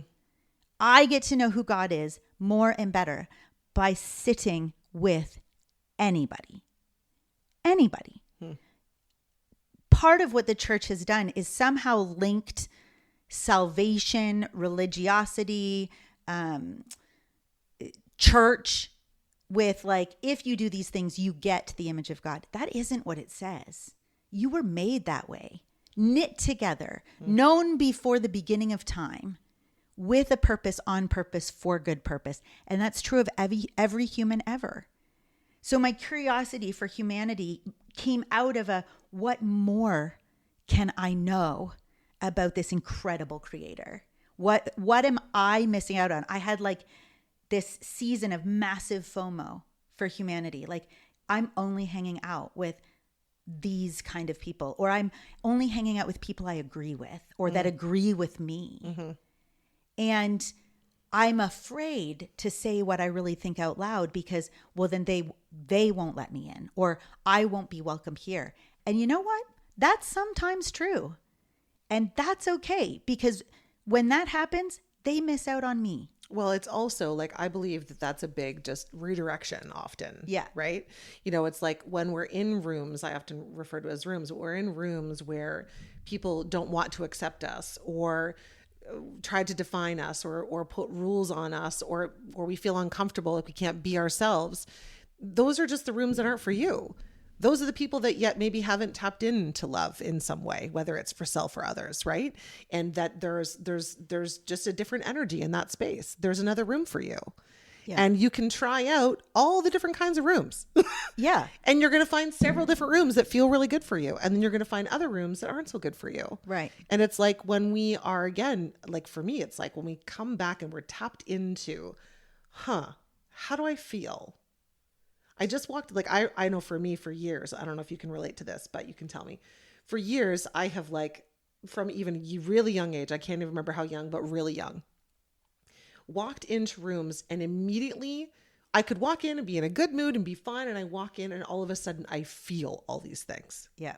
I get to know who God is more and better by sitting with anybody. Anybody. Part of what the church has done is somehow linked salvation, religiosity, church with if you do these things, you get the image of God. That isn't what it says. You were made that way, knit together, known before the beginning of time, with a purpose, on purpose, for good purpose. And that's true of every human ever. So my curiosity for humanity came out of what more can I know about this incredible creator? What am I missing out on? I had this season of massive FOMO for humanity. I'm only hanging out with these kind of people, or I'm only hanging out with people I agree with or that agree with me. And I'm afraid to say what I really think out loud because, well, then they won't let me in, or I won't be welcome here. And you know what? That's sometimes true. And that's okay, because when that happens, they miss out on me. Well, it's also like, I believe that that's a big just redirection often. Yeah. Right. You know, it's like when we're in rooms, I often refer to as rooms, we're in rooms where people don't want to accept us or try to define us or put rules on us or we feel uncomfortable if we can't be ourselves. Those are just the rooms that aren't for you. Those are the people that yet maybe haven't tapped into love in some way, whether it's for self or others, right? And that there's just a different energy in that space. There's another room for you. Yeah. And you can try out all the different kinds of rooms. Yeah. And you're going to find several different rooms that feel really good for you. And then you're going to find other rooms that aren't so good for you. Right. And it's like when we are, again, like for me, it's like when we come back and we're tapped into, how do I feel? I just walked, like, I know for me for years, I don't know if you can relate to this, but you can tell me. For years, I have like, from even a really young age, I can't even remember how young, but really young, walked into rooms and immediately I could walk in and be in a good mood and be fine. And I walk in and all of a sudden I feel all these things. Yeah.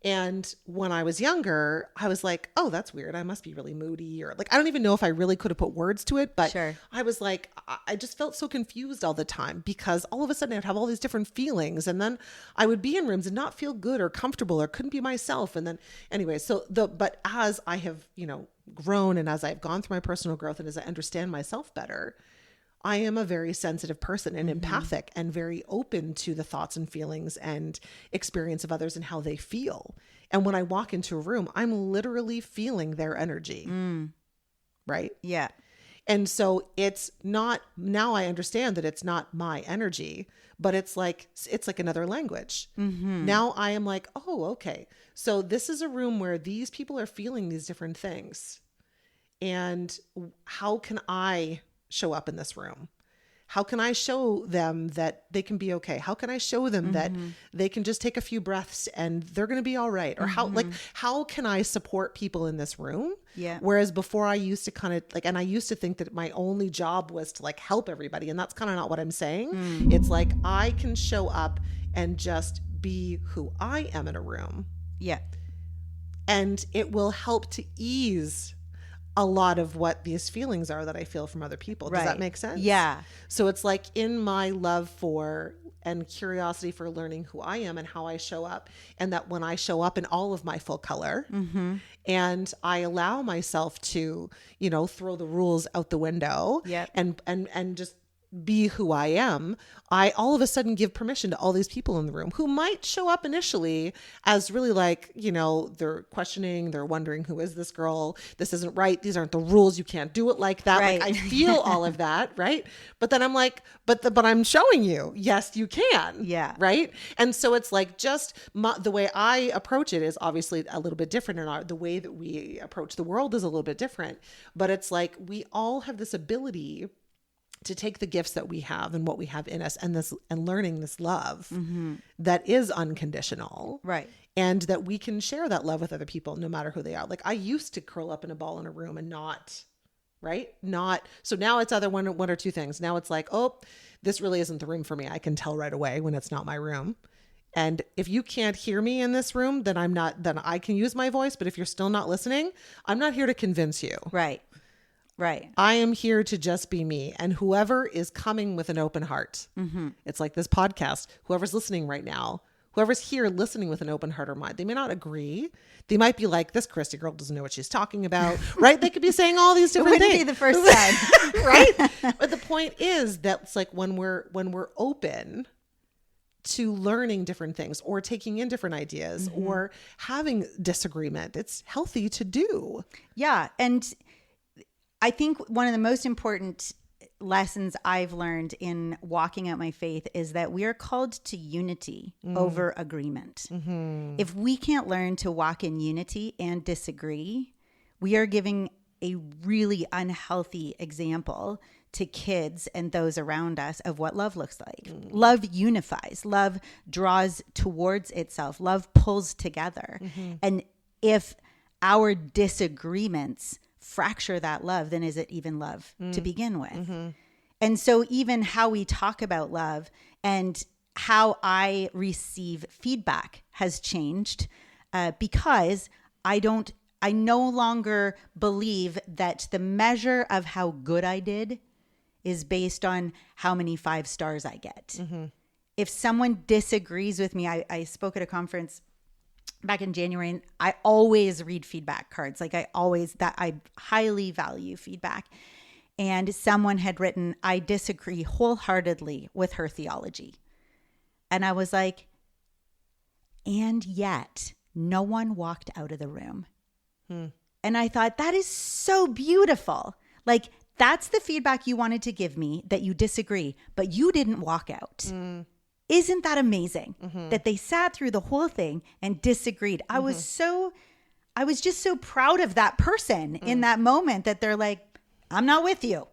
And when I was younger, I was like, oh, that's weird. I must be really moody, or like, I don't even know if I really could have put words to it, but sure. I was like, I just felt so confused all the time because all of a sudden I'd have all these different feelings. And then I would be in rooms and not feel good or comfortable or couldn't be myself. And then anyway, but as I have, grown and as I've gone through my personal growth and as I understand myself better, I am a very sensitive person and empathic and very open to the thoughts and feelings and experience of others and how they feel. And when I walk into a room, I'm literally feeling their energy. Right? Yeah. And so it's not, now I understand that it's not my energy, but it's like another language. Now I am like, oh, okay. So this is a room where these people are feeling these different things. And how can I show up in this room? How can I show them that they can be okay? How can I show them that they can just take a few breaths and they're going to be all right? Or how can I support people in this room? Yeah. Whereas before I used to kind of like, and I used to think that my only job was to like help everybody. And that's kind of not what I'm saying. It's like, I can show up and just be who I am in a room. Yeah. And it will help to ease a lot of what these feelings are that I feel from other people. Does that make sense? Yeah. So it's like in my love for and curiosity for learning who I am and how I show up, and that when I show up in all of my full color and I allow myself to, throw the rules out the window and just be who I am, I all of a sudden give permission to all these people in the room who might show up initially as really like, they're questioning, they're wondering, who is this girl? This isn't right. These aren't the rules. You can't do it like that. Right. Like I feel all of that. Right. But then I'm like, but I'm showing you, yes, you can. Yeah. Right. And so it's like just the way I approach it is obviously a little bit different, and the way that we approach the world is a little bit different, but it's like, we all have this ability to take the gifts that we have and what we have in us and learning this love that is unconditional. Right. And that we can share that love with other people, no matter who they are. Like I used to curl up in a ball in a room and not, so now it's either one or two things. Now it's like, oh, this really isn't the room for me. I can tell right away when it's not my room. And if you can't hear me in this room, then I can use my voice. But if you're still not listening, I'm not here to convince you. Right. Right. I am here to just be me. And whoever is coming with an open heart, it's like this podcast, whoever's listening right now, whoever's here listening with an open heart or mind, they may not agree. They might be like, this Christie girl doesn't know what she's talking about, right? They could be saying all these different things. It wouldn't be the first time. Right? But the point is that it's like when we're open to learning different things or taking in different ideas or having disagreement, it's healthy to do. Yeah. And I think one of the most important lessons I've learned in walking out my faith is that we are called to unity over agreement. If we can't learn to walk in unity and disagree, we are giving a really unhealthy example to kids and those around us of what love looks like. Love unifies. Love draws towards itself. Love pulls together. And if our disagreements fracture that love, then is it even love to begin with? And so even how we talk about love and how I receive feedback has changed because I don't I no longer believe that the measure of how good I did is based on how many 5 stars I get. If someone disagrees with me, I spoke at a conference back in January, and I always read feedback cards. Like I highly value feedback. And someone had written, I disagree wholeheartedly with her theology. And I was like, and yet no one walked out of the room. And I thought, that is so beautiful. Like, that's the feedback you wanted to give me, that you disagree, but you didn't walk out. Isn't that amazing that they sat through the whole thing and disagreed? I was just so proud of that person in that moment, that they're like, I'm not with you.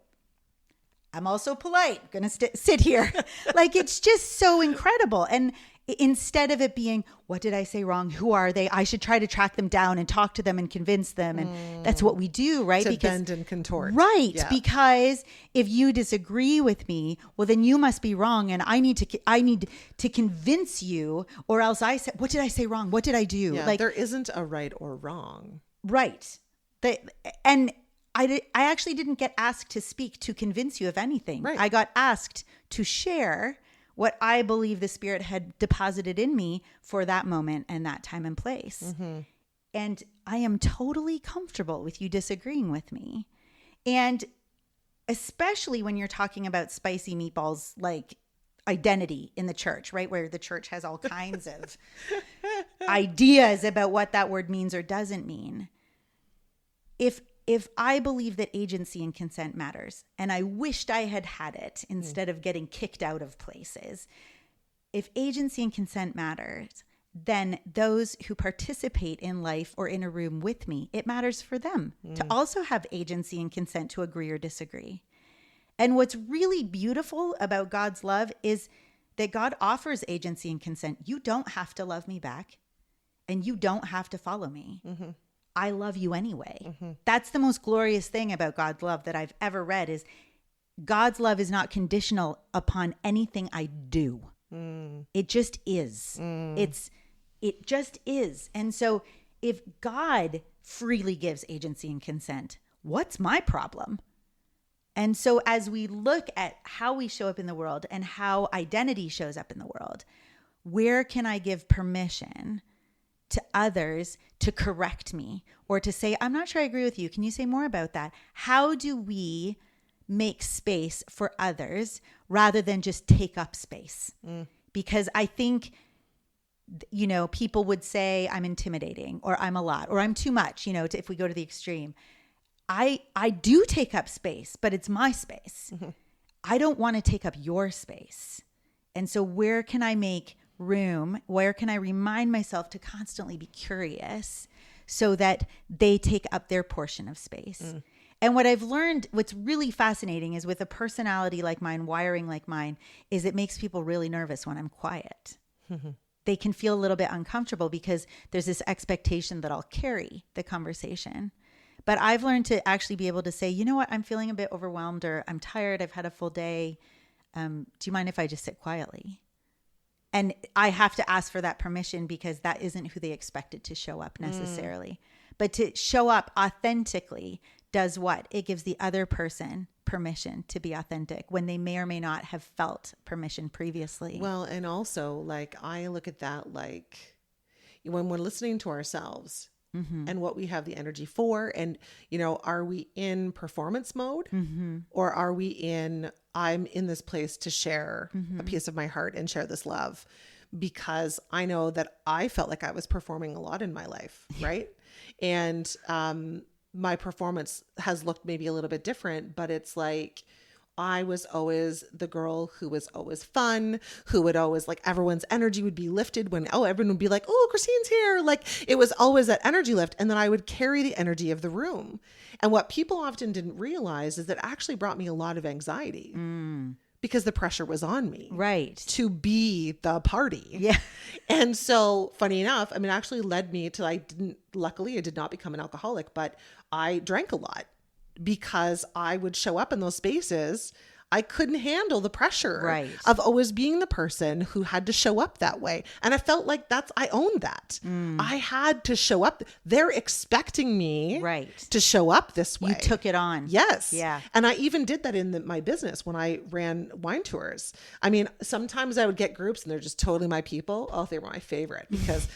I'm also polite. Going to sit here. Like, it's just so incredible. And instead of it being, what did I say wrong? Who are they? I should try to track them down and talk to them and convince them. And that's what we do, right? To bend and contort. Right. Yeah. Because if you disagree with me, well, then you must be wrong. And I need to convince you, or else I said, what did I say wrong? What did I do? Yeah, like, there isn't a right or wrong. Right. And I actually didn't get asked to speak to convince you of anything. Right. I got asked to share what I believe the Spirit had deposited in me for that moment and that time and place. And I am totally comfortable with you disagreeing with me. And especially when you're talking about spicy meatballs, like identity in the church, right? Where the church has all kinds of ideas about what that word means or doesn't mean. If I believe that agency and consent matters, and I wished I had had it instead of getting kicked out of places, if agency and consent matters, then those who participate in life or in a room with me, it matters for them to also have agency and consent to agree or disagree. And what's really beautiful about God's love is that God offers agency and consent. You don't have to love me back, and you don't have to follow me. I love you anyway. That's the most glorious thing about God's love that I've ever read, is God's love is not conditional upon anything I do. It just is. It just is. And so if God freely gives agency and consent, what's my problem? And so as we look at how we show up in the world and how identity shows up in the world, where can I give permission to others to correct me, or to say, I'm not sure I agree with you. Can you say more about that? How do we make space for others rather than just take up space? Because I think, people would say I'm intimidating, or I'm a lot, or I'm too much, if we go to the extreme. I do take up space, but it's my space. I don't want to take up your space. And so where can I make room? Where can I remind myself to constantly be curious so that they take up their portion of space? And what I've learned, what's really fascinating, is with a personality like mine, wiring like mine, is it makes people really nervous when I'm quiet. They can feel a little bit uncomfortable because there's this expectation that I'll carry the conversation. But I've learned to actually be able to say, you know what, I'm feeling a bit overwhelmed, or I'm tired, I've had a full day. Do you mind if I just sit quietly? And I have to ask for that permission, because that isn't who they expected to show up necessarily. But to show up authentically does what? It gives the other person permission to be authentic when they may or may not have felt permission previously. Well, and also, like, I look at that like when we're listening to ourselves and what we have the energy for, and, are we in performance mode or are we in, I'm in this place to share a piece of my heart and share this love, because I know that I felt like I was performing a lot in my life. Right. And, my performance has looked maybe a little bit different, but it's like, I was always the girl who was always fun, who would always, like, everyone's energy would be lifted when, everyone would be like, oh, Christine's here. Like, it was always that energy lift. And then I would carry the energy of the room. And what people often didn't realize is that actually brought me a lot of anxiety because the pressure was on me. Right. To be the party. Yeah. And so, funny enough, it actually led me to, luckily I did not become an alcoholic, but I drank a lot. Because I would show up in those spaces, I couldn't handle the pressure Right. of always being the person who had to show up that way. And I felt like I owned that. I had to show up. They're expecting me Right. to show up this way. You took it on. Yes. Yeah. And I even did that in my business when I ran wine tours. I mean, sometimes I would get groups and they're just totally my people. Oh, they were my favorite because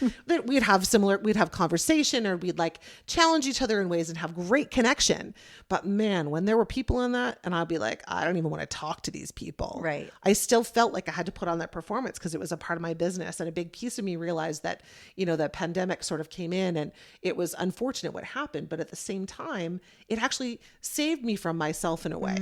we'd have conversation, or we'd like challenge each other in ways and have great connection. But man, when there were people in that, and I'd be like, I don't even want to talk to these people. Right. I still felt like I had to put on that performance because it was a part of my business. And a big piece of me realized that, the pandemic sort of came in, and it was unfortunate what happened. But at the same time, it actually saved me from myself in a way,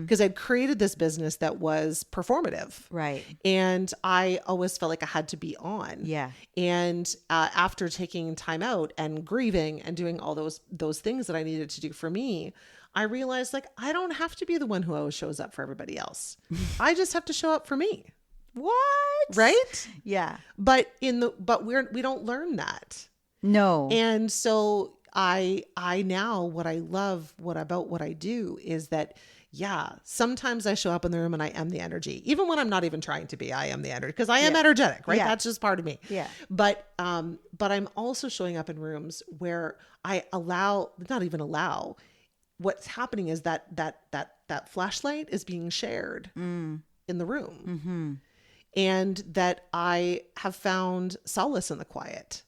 because I'd created this business that was performative. Right. And I always felt like I had to be on. Yeah. And after taking time out and grieving and doing all those things that I needed to do for me, I realized like I don't have to be the one who always shows up for everybody else. I just have to show up for me. What? Right? Yeah. But we don't learn that. No. And so I now what I love about what I do is that, yeah, sometimes I show up in the room and I am the energy. Even when I'm not even trying to be, I am the energy because I am energetic, right? Yeah. That's just part of me. Yeah. But I'm also showing up in rooms where I not even allow, what's happening is that flashlight is being shared in the room. Mm-hmm. And that I have found solace in the quiet.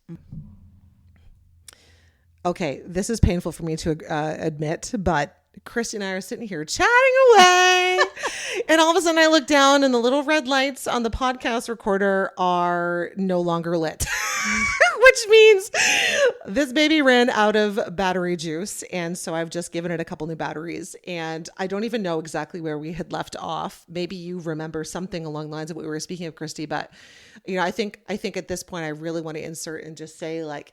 Okay, this is painful for me to admit, but Christy and I are sitting here chatting away. And all of a sudden I look down and the little red lights on the podcast recorder are no longer lit, which means this baby ran out of battery juice. And so I've just given it a couple new batteries, and I don't even know exactly where we had left off. Maybe you remember something along the lines of what we were speaking of, Christy, but I think at this point I really want to insert and just say like,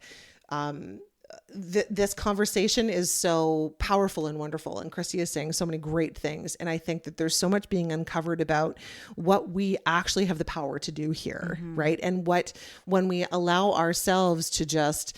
this conversation is so powerful and wonderful. And Christy is saying so many great things. And I think that there's so much being uncovered about what we actually have the power to do here. Right. And when we allow ourselves to just,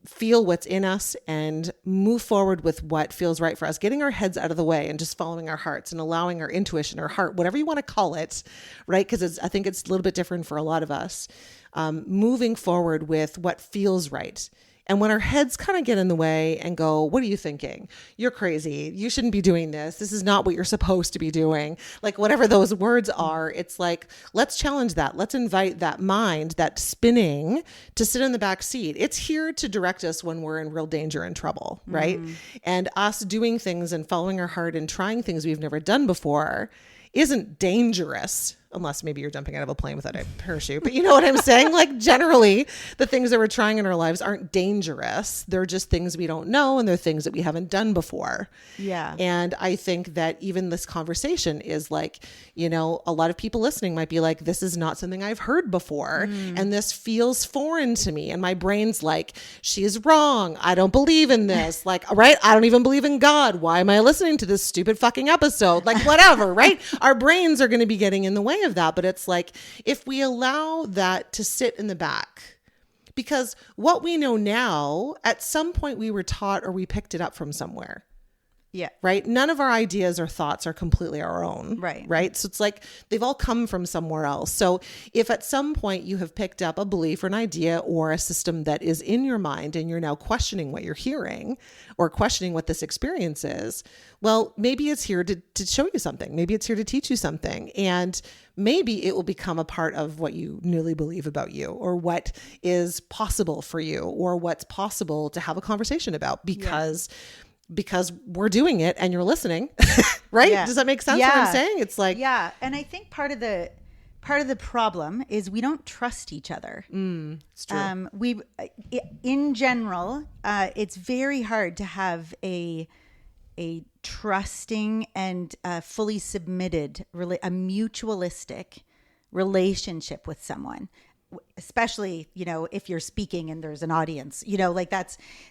feel what's in us and move forward with what feels right for us, getting our heads out of the way and just following our hearts and allowing our intuition or heart, whatever you want to call it. Right. Because I think it's a little bit different for a lot of us, moving forward with what feels right. And when our heads kind of get in the way and go, what are you thinking? You're crazy. You shouldn't be doing this. This is not what you're supposed to be doing. Like whatever those words are, it's like, let's challenge that. Let's invite that mind, that spinning, to sit in the back seat. It's here to direct us when we're in real danger and trouble, right? And us doing things and following our heart and trying things we've never done before isn't dangerous, unless maybe you're jumping out of a plane without a parachute. But you know what I'm saying? Like generally, the things that we're trying in our lives aren't dangerous. They're just things we don't know, and they're things that we haven't done before. Yeah. And I think that even this conversation is like, a lot of people listening might be like, this is not something I've heard before. And this feels foreign to me. And my brain's like, she's wrong. I don't believe in this. Like, right? I don't even believe in God. Why am I listening to this stupid fucking episode? Like whatever, right? Our brains are going to be getting in the way of that. But it's like, if we allow that to sit in the back, because what we know now, at some point we were taught or we picked it up from somewhere. Yeah. Right. None of our ideas or thoughts are completely our own. Right. Right. So it's like they've all come from somewhere else. So if at some point you have picked up a belief or an idea or a system that is in your mind and you're now questioning what you're hearing or questioning what this experience is, well, maybe it's here to show you something. Maybe it's here to teach you something. And maybe it will become a part of what you newly believe about you, or what is possible for you, or what's possible to have a conversation about because we're doing it and you're listening, right? Yeah. Does that make sense what I'm saying? It's like, yeah. And I think part of the problem is we don't trust each other. It's true. In general, it's very hard to have a trusting and fully submitted, a mutualistic relationship with someone. Especially, if you're speaking and there's an audience,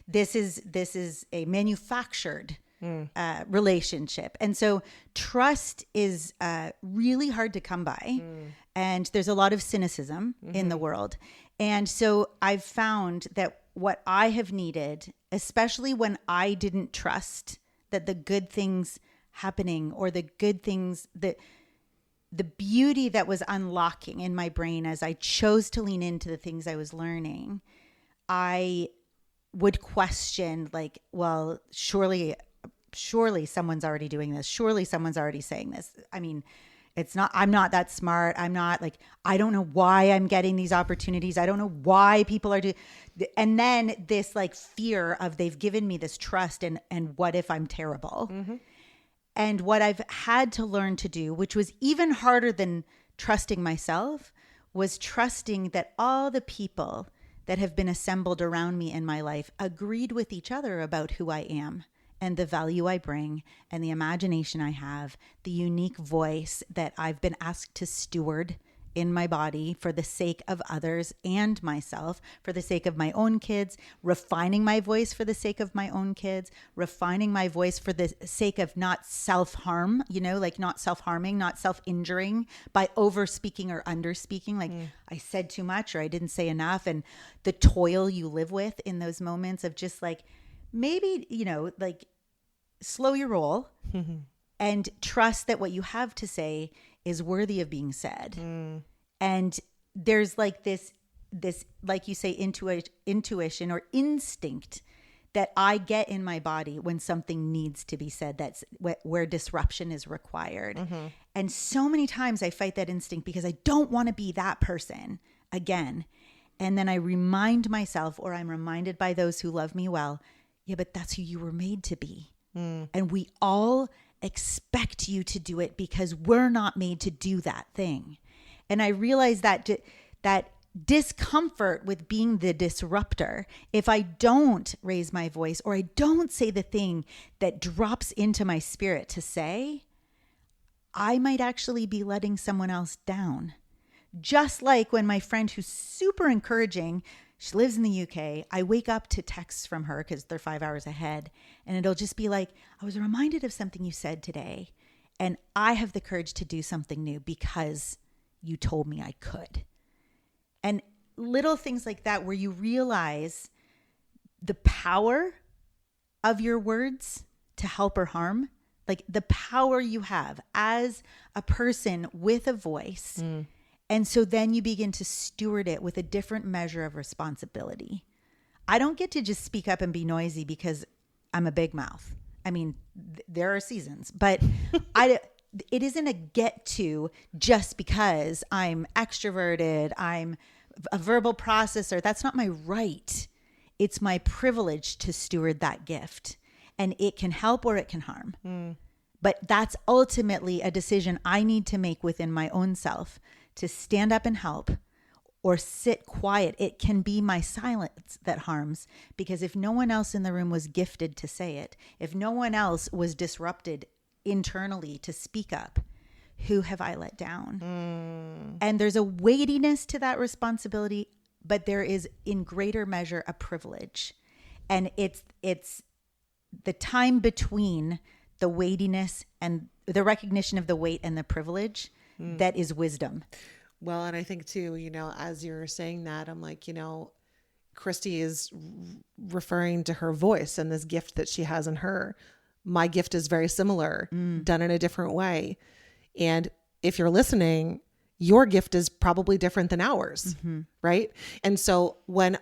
this is a manufactured relationship. And so trust is really hard to come by. And there's a lot of cynicism in the world. And so I've found that what I have needed, especially when I didn't trust that the good things happening, or the good things, the beauty that was unlocking in my brain as I chose to lean into the things I was learning, I would question, like, well, surely someone's already doing this. Surely someone's already saying this. I mean, I'm not that smart. I'm not, like, I don't know why I'm getting these opportunities. I don't know why people are doing. And then this, like, fear of, they've given me this trust, and what if I'm terrible? Mm-hmm. And what I've had to learn to do, which was even harder than trusting myself, was trusting that all the people that have been assembled around me in my life agreed with each other about who I am and the value I bring and the imagination I have, the unique voice that I've been asked to steward in my body for the sake of others and myself, for the sake of my own kids, refining my voice for the sake of my own kids, refining my voice for the sake of not self-harm, like not self-harming, not self-injuring by over-speaking or under-speaking. Like I said too much or I didn't say enough. And the toil you live with in those moments of just like, maybe, like slow your roll and trust that what you have to say is worthy of being said. And there's like this, like you say, intuition or instinct that I get in my body when something needs to be said. That's where disruption is required. Mm-hmm. And so many times I fight that instinct because I don't want to be that person again. And then I remind myself, or I'm reminded by those who love me well, yeah, but that's who you were made to be. And we all expect you to do it because we're not made to do that thing. And I realize that discomfort with being the disruptor, if I don't raise my voice or I don't say the thing that drops into my spirit to say, I might actually be letting someone else down. Just like when my friend, who's super encouraging, she lives in the UK, I wake up to texts from her because they're 5 hours ahead. And it'll just be like, I was reminded of something you said today. And I have the courage to do something new because you told me I could. And little things like that where you realize the power of your words to help or harm, like the power you have as a person with a voice. And so then you begin to steward it with a different measure of responsibility. I don't get to just speak up and be noisy because I'm a big mouth. I mean, there are seasons, but it isn't a get to just because I'm extroverted, I'm a verbal processor. That's not my right. It's my privilege to steward that gift. And it can help or it can harm. But that's ultimately a decision I need to make within my own self, to stand up and help or sit quiet. It can be my silence that harms, because if no one else in the room was gifted to say it, if no one else was disrupted internally to speak up, who have I let down? And there's a weightiness to that responsibility, but there is in greater measure a privilege. And it's the time between the weightiness and the recognition of the weight and the privilege that is wisdom. Well, and I think too, as you're saying that, I'm like, Christie is referring to her voice and this gift that she has in her. My gift is very similar, done in a different way. And if you're listening, your gift is probably different than ours, right? And so when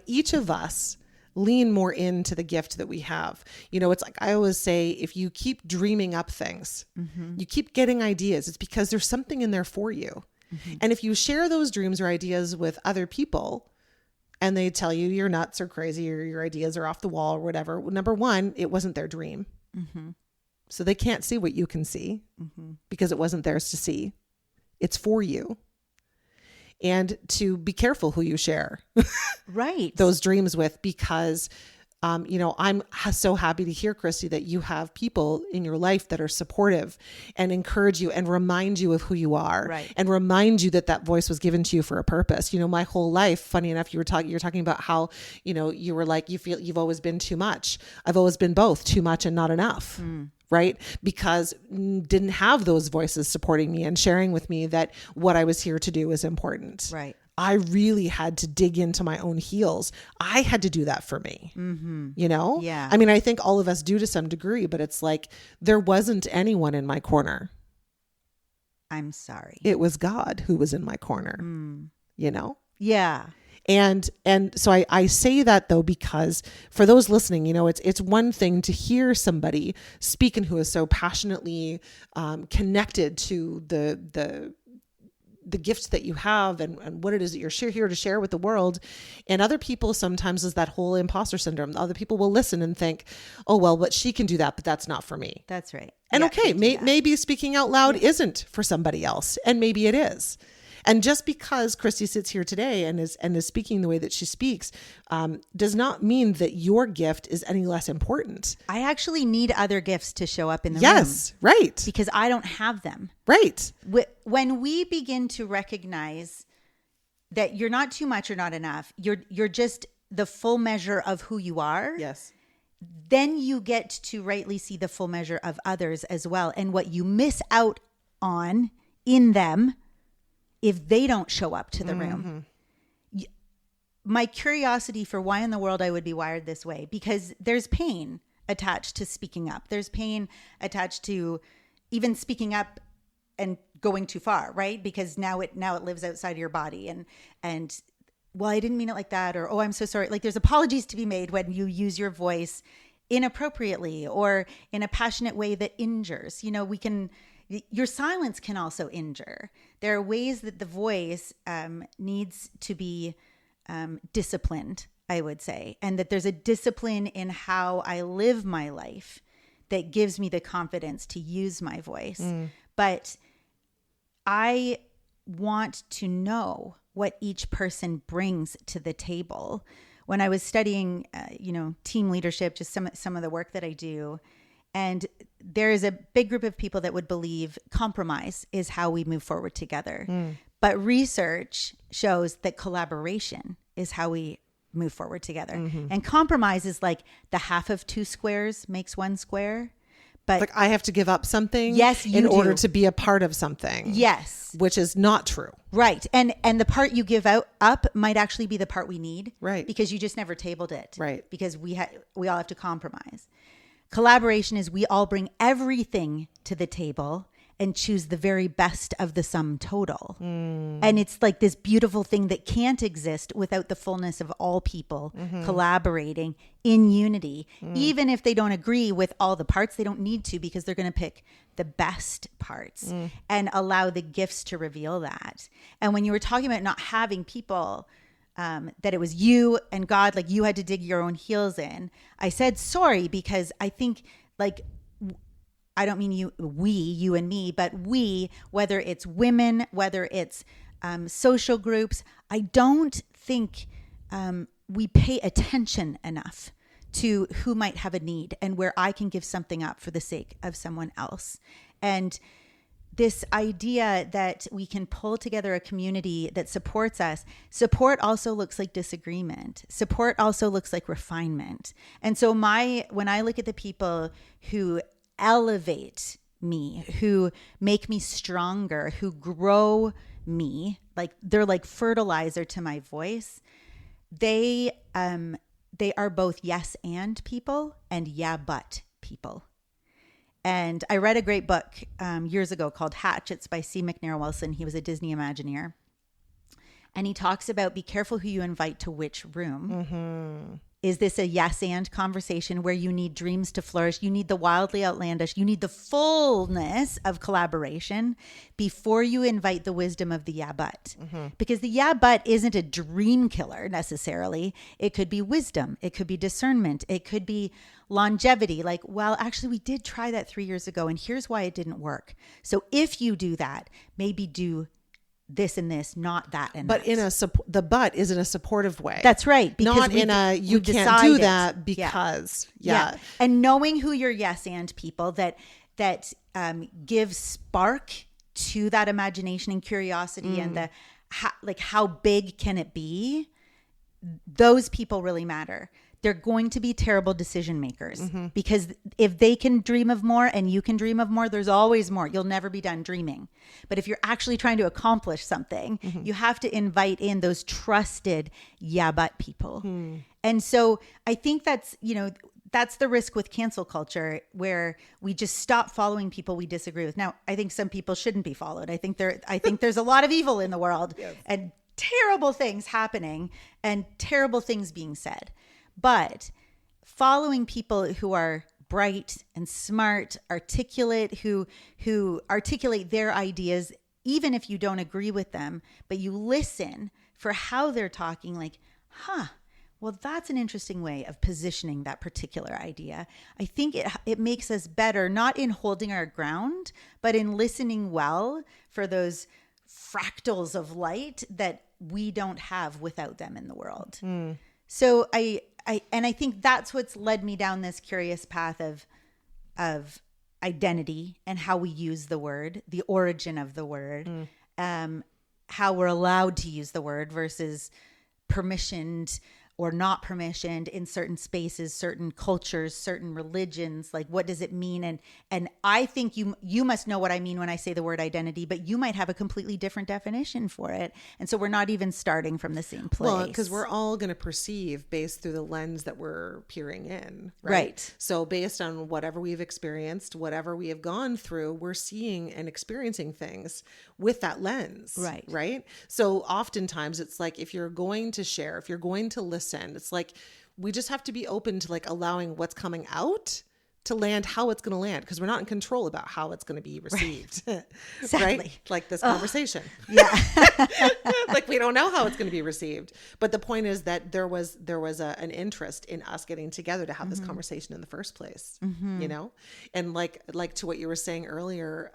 each of us lean more into the gift that we have, it's like I always say, if you keep dreaming up things, you keep getting ideas, it's because there's something in there for you. And if you share those dreams or ideas with other people and they tell you you're nuts or crazy or your ideas are off the wall or whatever, number one, it wasn't their dream. So they can't see what you can see because it wasn't theirs to see. It's for you. And to be careful who you share right those dreams with, because, I'm so happy to hear, Christie, that you have people in your life that are supportive and encourage you and remind you of who you are, right, and remind you that that voice was given to you for a purpose. My whole life, funny enough, you're talking about how, you were like, you feel you've always been too much. I've always been both too much and not enough. Right? Because didn't have those voices supporting me and sharing with me that what I was here to do is important. Right. I really had to dig into my own heels. I had to do that for me, you know? Yeah. I mean, I think all of us do to some degree, but it's like, there wasn't anyone in my corner. I'm sorry. It was God who was in my corner, you know? Yeah. And so I say that though, because for those listening, you know, it's one thing to hear somebody speak and who is so passionately connected to the gifts that you have and what it is that you're here to share with the world. And other people sometimes is that whole imposter syndrome. Other people will listen and think, oh, well, but she can do that, but that's not for me. That's right. And Yeah, okay, maybe speaking out loud isn't for somebody else, and maybe it is. And just because Christie sits here today and is speaking the way that she speaks, does not mean that your gift is any less important. I actually need other gifts to show up in the room. Yes, right. Because I don't have them. Right. When we begin to recognize that you're not too much or not enough, you're just the full measure of who you are. Yes. Then you get to rightly see the full measure of others as well. And what you miss out on in them, if they don't show up to the room. My curiosity for why in the world I would be wired this way, because there's pain attached to speaking up. There's pain attached to even speaking up and going too far, right? Because now it lives outside of your body and well, I didn't mean it like that, or, oh, I'm so sorry. Like, there's apologies to be made when you use your voice inappropriately or in a passionate way that injures. You know, your silence can also injure. There are ways that the voice needs to be disciplined, I would say, and that there's a discipline in how I live my life that gives me the confidence to use my voice. But I want to know what each person brings to the table. When I was studying, team leadership, just some of the work that I do, and there is a big group of people that would believe compromise is how we move forward together. But research shows that collaboration is how we move forward together. And compromise is like the half of two squares makes one square. But like I have to give up something in order to be a part of something. Yes. Which is not true. Right. And the part you give up might actually be the part we need. Right. Because you just never tabled it. Right. Because we all have to compromise. Collaboration is we all bring everything to the table and choose the very best of the sum total. And it's like this beautiful thing that can't exist without the fullness of all people collaborating in unity. Even if they don't agree with all the parts, they don't need to, because they're going to pick the best parts and allow the gifts to reveal that. And when you were talking about not having people, that it was you and God, like you had to dig your own heels in, I said sorry, because I think, like, I don't mean you and me, but we, whether it's women, whether it's social groups, I don't think we pay attention enough to who might have a need and where I can give something up for the sake of someone else. And this idea that we can pull together a community that supports us. Support also looks like disagreement. Support also looks like refinement. And so when I look at the people who elevate me, who make me stronger, who grow me, like they're like fertilizer to my voice, they are both yes and people and yeah but people. And I read a great book years ago called Hatch. It's by C. McNair Wilson. He was a Disney Imagineer. And he talks about be careful who you invite to which room. Is this a yes and conversation where you need dreams to flourish? You need the wildly outlandish. You need the fullness of collaboration before you invite the wisdom of the yeah but. Because the yeah but isn't a dream killer necessarily. It could be wisdom. It could be discernment. It could be longevity. Like, well, actually, we did try that 3 years ago, and here's why it didn't work. So if you do that, maybe do this and this, not that and but that. The but is in a supportive way. That's right. Because not in a you can't do that because yeah. And knowing who your yes and people that give spark to that imagination and curiosity and how big can it be? Those people really matter. they're going to be terrible decision makers because if they can dream of more and you can dream of more, there's always more. You'll never be done dreaming. But if you're actually trying to accomplish something, you have to invite in those trusted yeah, but people. And so I think that's, that's the risk with cancel culture, where we just stop following people we disagree with. Now, I think some people shouldn't be followed. I think there's a lot of evil in the world and terrible things happening and terrible things being said. But following people who are bright and smart, articulate, who articulate their ideas, even if you don't agree with them, but you listen for how they're talking, like, well, that's an interesting way of positioning that particular idea. I think it makes us better, not in holding our ground, but in listening well for those fractals of light that we don't have without them in the world. So I think that's what's led me down this curious path of identity and how we use the word, the origin of the word, how we're allowed to use the word versus permissioned or not permissioned in certain spaces, certain cultures, certain religions. Like, what does it mean? And I think you must know what I mean when I say the word identity, but you might have a completely different definition for it. And so we're not even starting from the same place. Well, because we're all going to perceive based through the lens that we're peering in. Right. So based on whatever we've experienced, whatever we have gone through, we're seeing and experiencing things with that lens. Right. Right. So oftentimes it's like, if you're going to share, if you're going to listen, it's like we just have to be open to like allowing what's coming out to land how it's going to land, because we're not in control about how it's going to be received. Right. Exactly. Right? Like this conversation. Yeah. Like, we don't know how it's going to be received. But the point is that there was an interest in us getting together to have this conversation in the first place, and like to what you were saying earlier,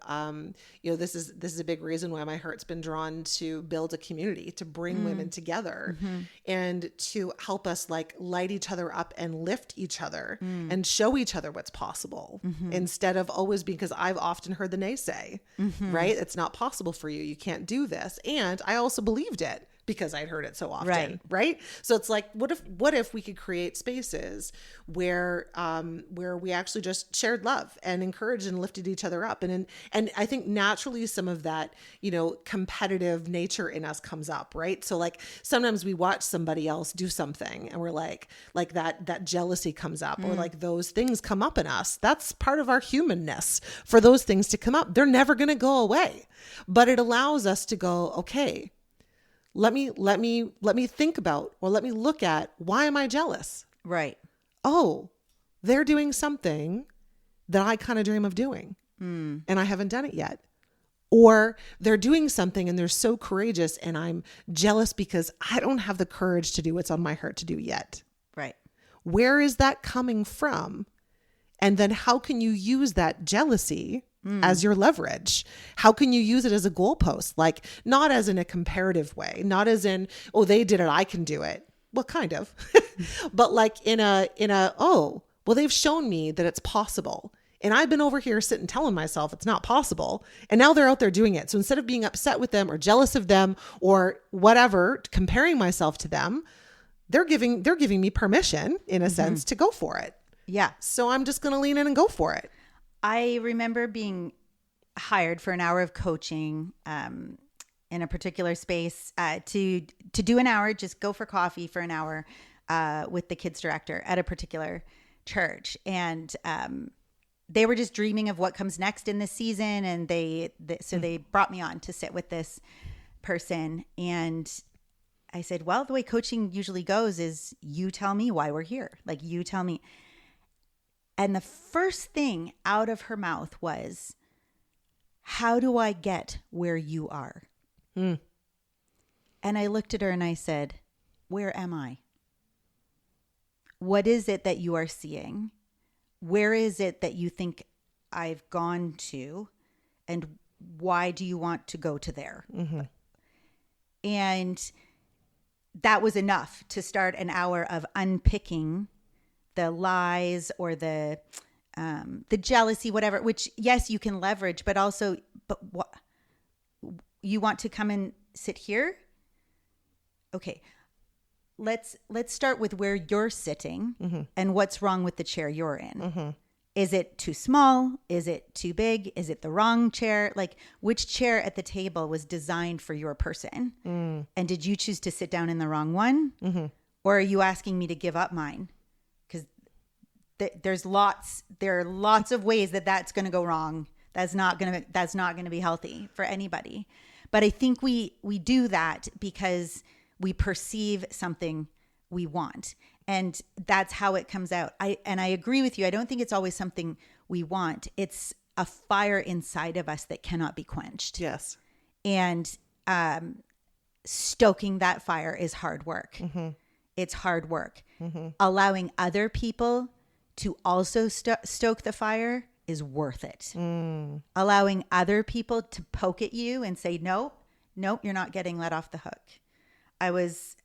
this is a big reason why my heart's been drawn to build a community, to bring women together and to help us like light each other up and lift each other and show each other what's possible, instead of always, because I've often heard the naysay, right? It's not possible for you. You can't do this. And I also believed it because I'd heard it so often. Right. So it's like, what if we could create spaces where we actually just shared love and encouraged and lifted each other up. And I think naturally some of that, competitive nature in us comes up. Right. So like sometimes we watch somebody else do something and we're like that jealousy comes up, or like those things come up in us. That's part of our humanness for those things to come up. They're never going to go away, but it allows us to go, okay, let me think about, or let me look at, why am I jealous? Right. Oh, they're doing something that I kind of dream of doing and I haven't done it yet. Or they're doing something and they're so courageous and I'm jealous because I don't have the courage to do what's on my heart to do yet. Right. Where is that coming from? And then how can you use that jealousy as your leverage? How can you use it as a goalpost? Like, not as in a comparative way, not as in, oh, they did it, I can do it. Well, kind of, but like in a, oh, well, they've shown me that it's possible. And I've been over here sitting telling myself it's not possible. And now they're out there doing it. So instead of being upset with them or jealous of them or whatever, comparing myself to them, they're giving me permission in a sense to go for it. Yeah. So I'm just going to lean in and go for it. I remember being hired for an hour of coaching in a particular space to do an hour, just go for coffee for an hour with the kids director at a particular church. And they were just dreaming of what comes next in this season. And so they brought me on to sit with this person. And I said, well, the way coaching usually goes is you tell me why we're here. Like, you tell me. And the first thing out of her mouth was, how do I get where you are? And I looked at her and I said, where am I? What is it that you are seeing? Where is it that you think I've gone to? And why do you want to go to there? And that was enough to start an hour of unpicking the lies or the jealousy, whatever, which, yes, you can leverage, but what you want to come and sit here? Okay. let's start with where you're sitting and what's wrong with the chair you're in. Is it too small? Is it too big? Is it the wrong chair? Like, which chair at the table was designed for your person? And did you choose to sit down in the wrong one? Or are you asking me to give up mine? Because there are lots of ways that's going to go wrong. That's not going to be healthy for anybody. But I think we do that because we perceive something we want. And that's how it comes out. I agree with you. I don't think it's always something we want. It's a fire inside of us that cannot be quenched. Yes. And stoking that fire is hard work. It's hard work. Allowing other people to also stoke the fire is worth it. Allowing other people to poke at you and say, nope, you're not getting let off the hook. I was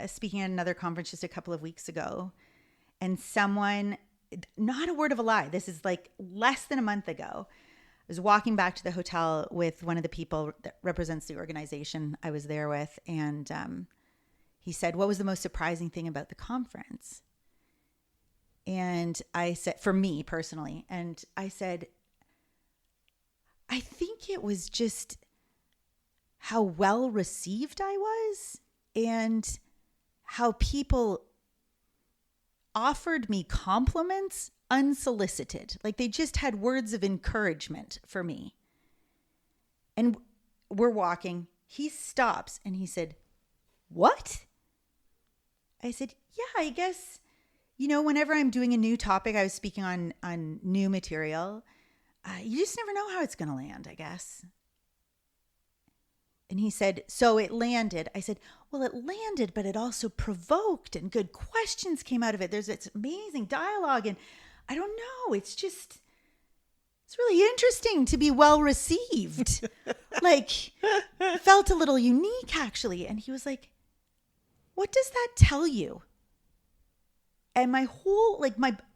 speaking at another conference just a couple of weeks ago, and someone, not a word of a lie, this is like less than a month ago, I was walking back to the hotel with one of the people that represents the organization I was there with, and he said, what was the most surprising thing about the conference? And I said, for me personally, and I said, I think it was just how well received I was and how people offered me compliments unsolicited. Like they just had words of encouragement for me. And we're walking. He stops and he said, what? I said, yeah, I guess, whenever I'm doing a new topic, I was speaking on new material. You just never know how it's going to land, I guess. And he said, so it landed. I said, well, it landed, but it also provoked and good questions came out of it. There's this amazing dialogue. And I don't know, it's really interesting to be well received. Felt a little unique actually. And he was like, what does that tell you? And my whole,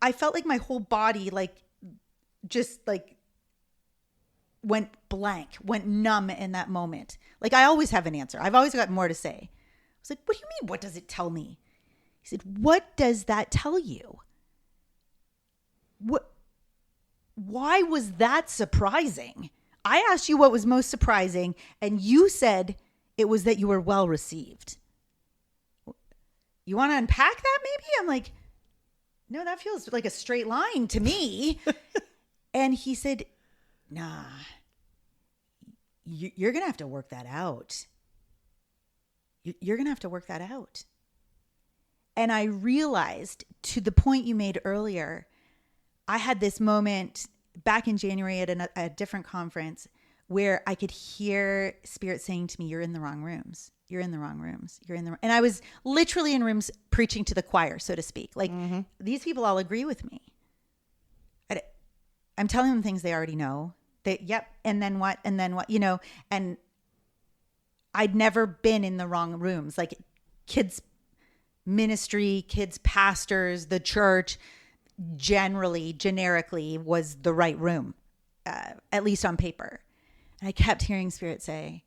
I felt like my whole body, went blank, went numb in that moment. I always have an answer. I've always got more to say. I was like, what do you mean? What does it tell me? He said, what does that tell you? Why was that surprising? I asked you what was most surprising, and you said it was that you were well received. You want to unpack that maybe? I'm like, no, that feels like a straight line to me. And he said, nah, you're going to have to work that out. You're going to have to work that out. And I realized, to the point you made earlier, I had this moment back in January at a different conference where I could hear Spirit saying to me, you're in the wrong rooms. You're in the wrong rooms. And I was literally in rooms preaching to the choir, so to speak. These people all agree with me. I'm telling them things they already know. Yep. And then what? And then what? And I'd never been in the wrong rooms. Kids ministry, kids pastors, the church, generically was the right room, at least on paper. And I kept hearing Spirit say,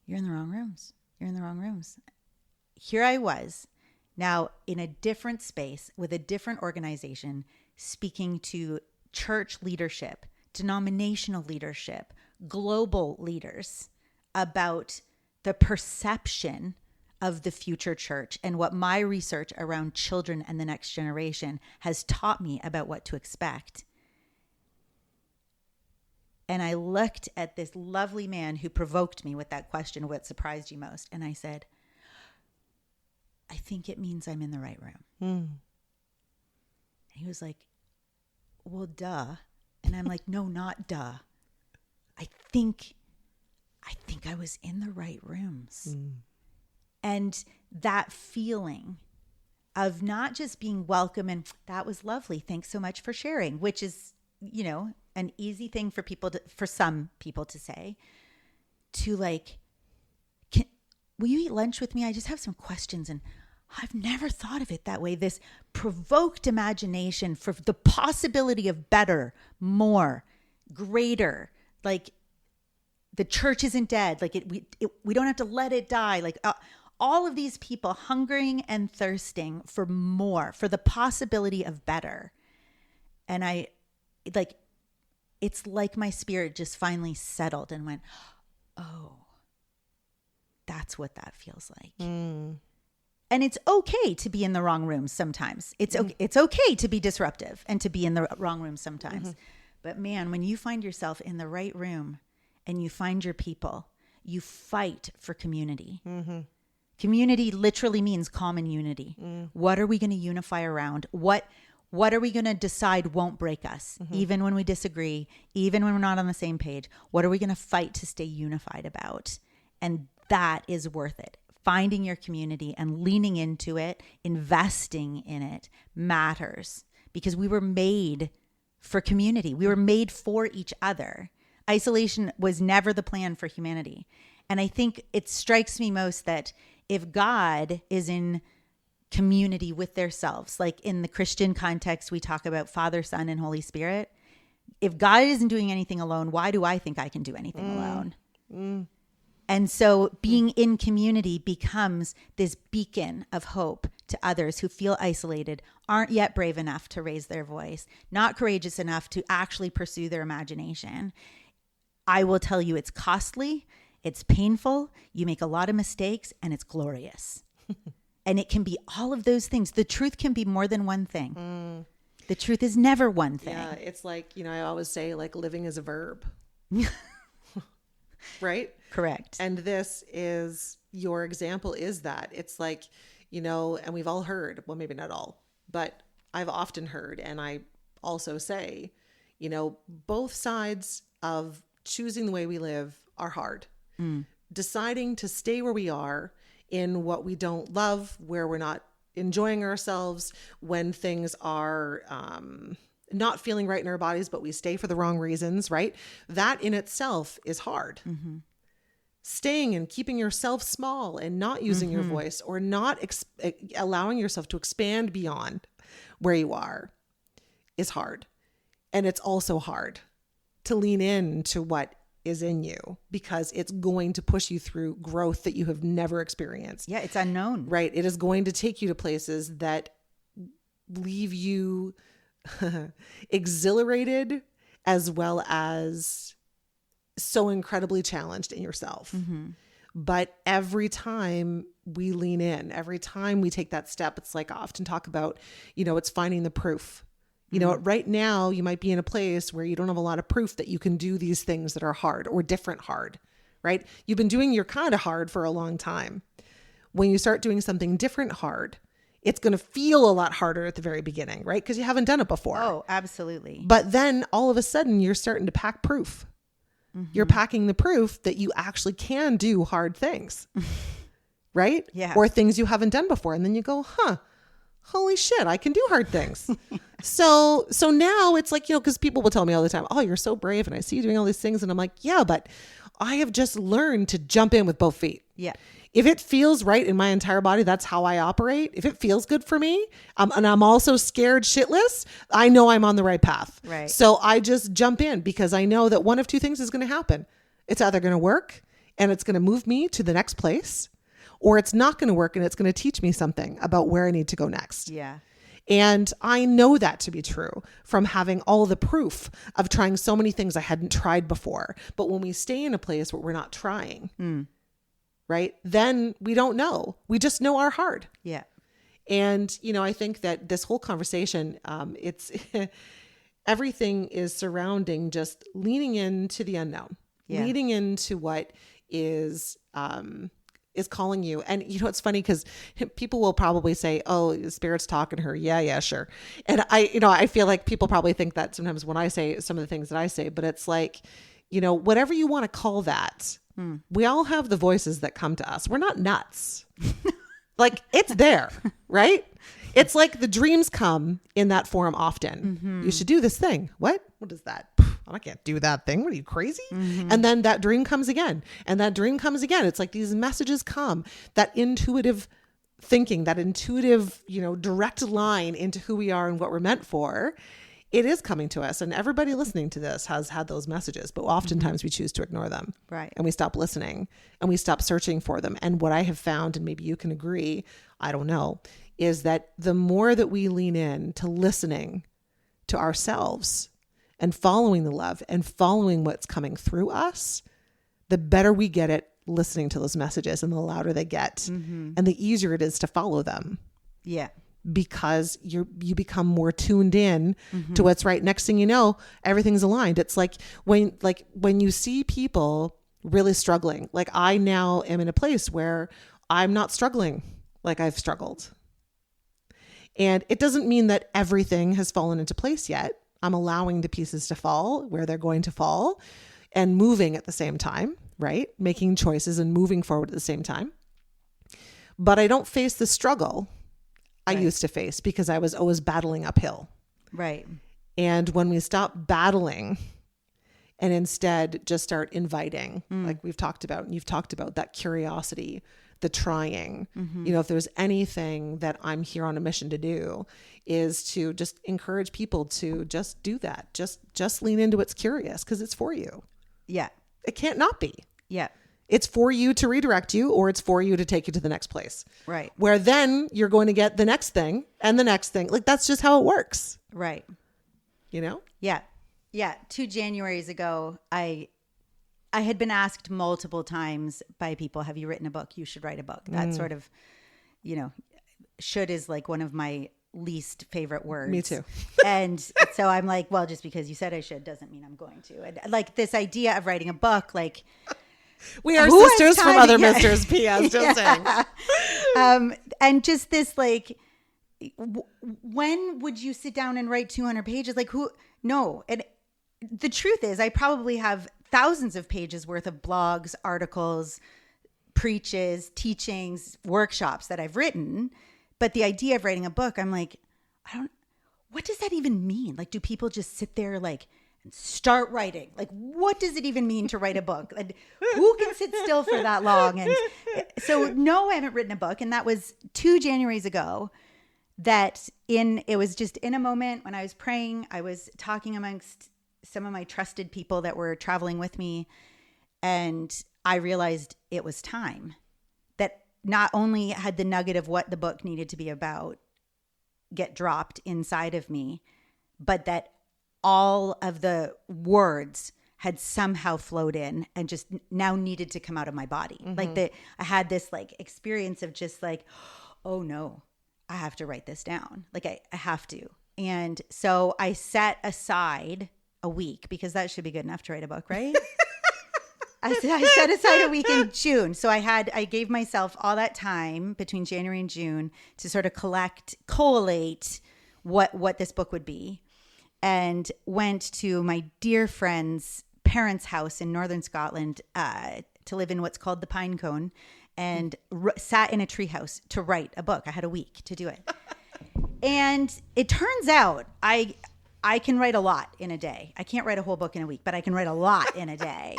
you're in the wrong rooms. You're in the wrong rooms. Here I was now in a different space with a different organization, speaking to church leadership, denominational leadership, global leaders about the perception of the future church and what my research around children and the next generation has taught me about what to expect. And I looked at this lovely man who provoked me with that question, what surprised you most? And I said, I think it means I'm in the right room. And he was like, well, duh. And I'm like, no, not duh. I think I was in the right rooms. And that feeling of not just being welcome and that was lovely, thanks so much for sharing, which is, an easy thing for some people to say, to will you eat lunch with me? I just have some questions and I've never thought of it that way. This provoked imagination for the possibility of better, more, greater. The church isn't dead. We don't have to let it die. all of these people hungering and thirsting for more, for the possibility of better. And it's like my spirit just finally settled and went, oh, that's what that feels like. And it's okay to be in the wrong room sometimes. It's okay to be disruptive and to be in the wrong room sometimes. But man, when you find yourself in the right room and you find your people, you fight for community. Community literally means common unity. What are we going to unify around? What are we going to decide won't break us, even when we disagree, even when we're not on the same page? What are we going to fight to stay unified about? And that is worth it. Finding your community and leaning into it, investing in it matters, because we were made for community. We were made for each other. Isolation was never the plan for humanity. And I think it strikes me most that if God is in community with themselves, like in the Christian context, we talk about Father, Son, and Holy Spirit. If God isn't doing anything alone, why do I think I can do anything alone? And so being in community becomes this beacon of hope to others who feel isolated, aren't yet brave enough to raise their voice, not courageous enough to actually pursue their imagination. I will tell you, it's costly, it's painful, you make a lot of mistakes, and it's glorious. And it can be all of those things. The truth can be more than one thing. The truth is never one thing. Yeah, it's like, I always say, like, living is a verb. Right? Correct. And this is, your example is that. It's like, and we've all heard, well, maybe not all, but I've often heard, and I also say, both sides of choosing the way we live are hard. Deciding to stay where we are in what we don't love, where we're not enjoying ourselves, when things are not feeling right in our bodies, but we stay for the wrong reasons, right? That in itself is hard. Staying and keeping yourself small and not using your voice, or not allowing yourself to expand beyond where you are, is hard. And it's also hard to lean into what is in you, because it's going to push you through growth that you have never experienced. Yeah, it's unknown. Right. It is going to take you to places that leave you exhilarated, as well as so incredibly challenged in yourself. But every time we lean in, every time we take that step, it's like I often talk about, it's finding the proof. Right now you might be in a place where you don't have a lot of proof that you can do these things that are hard or different hard, right? You've been doing your kind of hard for a long time. When you start doing something different hard, it's going to feel a lot harder at the very beginning, right? Because you haven't done it before. Oh, absolutely. But then all of a sudden you're starting to pack proof. You're packing the proof that you actually can do hard things, right? Yeah. Or things you haven't done before. And then you go, holy shit, I can do hard things. So now it's like, because people will tell me all the time, oh, you're so brave, and I see you doing all these things. And I'm like, yeah, but I have just learned to jump in with both feet. Yeah. If it feels right in my entire body, that's how I operate. If it feels good for me, and I'm also scared shitless, I know I'm on the right path. Right. So I just jump in, because I know that one of two things is going to happen. It's either going to work and it's going to move me to the next place, or it's not going to work and it's going to teach me something about where I need to go next. Yeah. And I know that to be true from having all the proof of trying so many things I hadn't tried before. But when we stay in a place where we're not trying, right, then we don't know. We just know our hard. Yeah. And, I think that this whole conversation, it's everything is surrounding just leaning into the unknown, leaning into what is calling you. And, it's funny because people will probably say, oh, the Spirit's talking to her. Yeah, sure. And I feel like people probably think that sometimes when I say some of the things that I say, but it's like, whatever you want to call that, we all have the voices that come to us. We're not nuts. Like, it's there, right? It's like the dreams come in that form often. You should do this thing. What is that? I can't do that thing. What are you, crazy? And then that dream comes again, and that dream comes again. It's like these messages come, that intuitive thinking, that intuitive, direct line into who we are and what we're meant for. it is coming to us, and everybody listening to this has had those messages, but oftentimes we choose to ignore them. Right. And we stop listening and we stop searching for them. And what I have found, and maybe you can agree, I don't know, is that the more that we lean in to listening to ourselves and following the love and following what's coming through us, the better we get at listening to those messages, and the louder they get, and the easier it is to follow them. Yeah. Because you become more tuned in to what's right. Next thing you know, everything's aligned. It's like when you see people really struggling, like I now am in a place where I'm not struggling like I've struggled. And it doesn't mean that everything has fallen into place yet. I'm allowing the pieces to fall where they're going to fall and moving at the same time, right? Making choices and moving forward at the same time. But I don't face the struggle I used to face because I was always battling uphill. Right. And when we stop battling and instead just start inviting, like we've talked about, and you've talked about, that curiosity, the trying, you know, if there's anything that I'm here on a mission to do, is to just encourage people to just do that. Just lean into what's curious, because it's for you. Yeah. It can't not be. Yeah. It's for you to redirect you, or it's for you to take you to the next place. Right. Where then you're going to get the next thing and the next thing. Like, that's just how it works. Right. You know? Yeah. Yeah. 2 Januaries ago, I had been asked multiple times by people, have you written a book? You should write a book. That sort of, you know, should is like one of my least favorite words. Me too. And so I'm like, well, just because you said I should doesn't mean I'm going to. And like this idea of writing a book, like, we are sisters from other misters, P.S. Just saying. And just this, like, when would you sit down and write 200 pages? Like, who? No. And the truth is, I probably have thousands of pages worth of blogs, articles, preaches, teachings, workshops that I've written. But the idea of writing a book, I'm like, what does that even mean? Like, do people just sit there like and start writing? Like, what does it even mean to write a book? And who can sit still for that long? And so, no, I haven't written a book. And that was 2 Januaries ago. It was just in a moment when I was praying, I was talking amongst some of my trusted people that were traveling with me. And I realized it was time. That not only had the nugget of what the book needed to be about get dropped inside of me, but that all of the words had somehow flowed in and just now needed to come out of my body. Like I had this like experience of just like, oh no, I have to write this down. Like I have to. And so I set aside a week, because that should be good enough to write a book, right? I set aside a week in June. So I gave myself all that time between January and June to sort of collate what this book would be. And went to my dear friend's parents' house in northern Scotland to live in what's called the Pine Cone, and sat in a treehouse to write a book. I had a week to do it. And it turns out I can write a lot in a day. I can't write a whole book in a week, but I can write a lot in a day.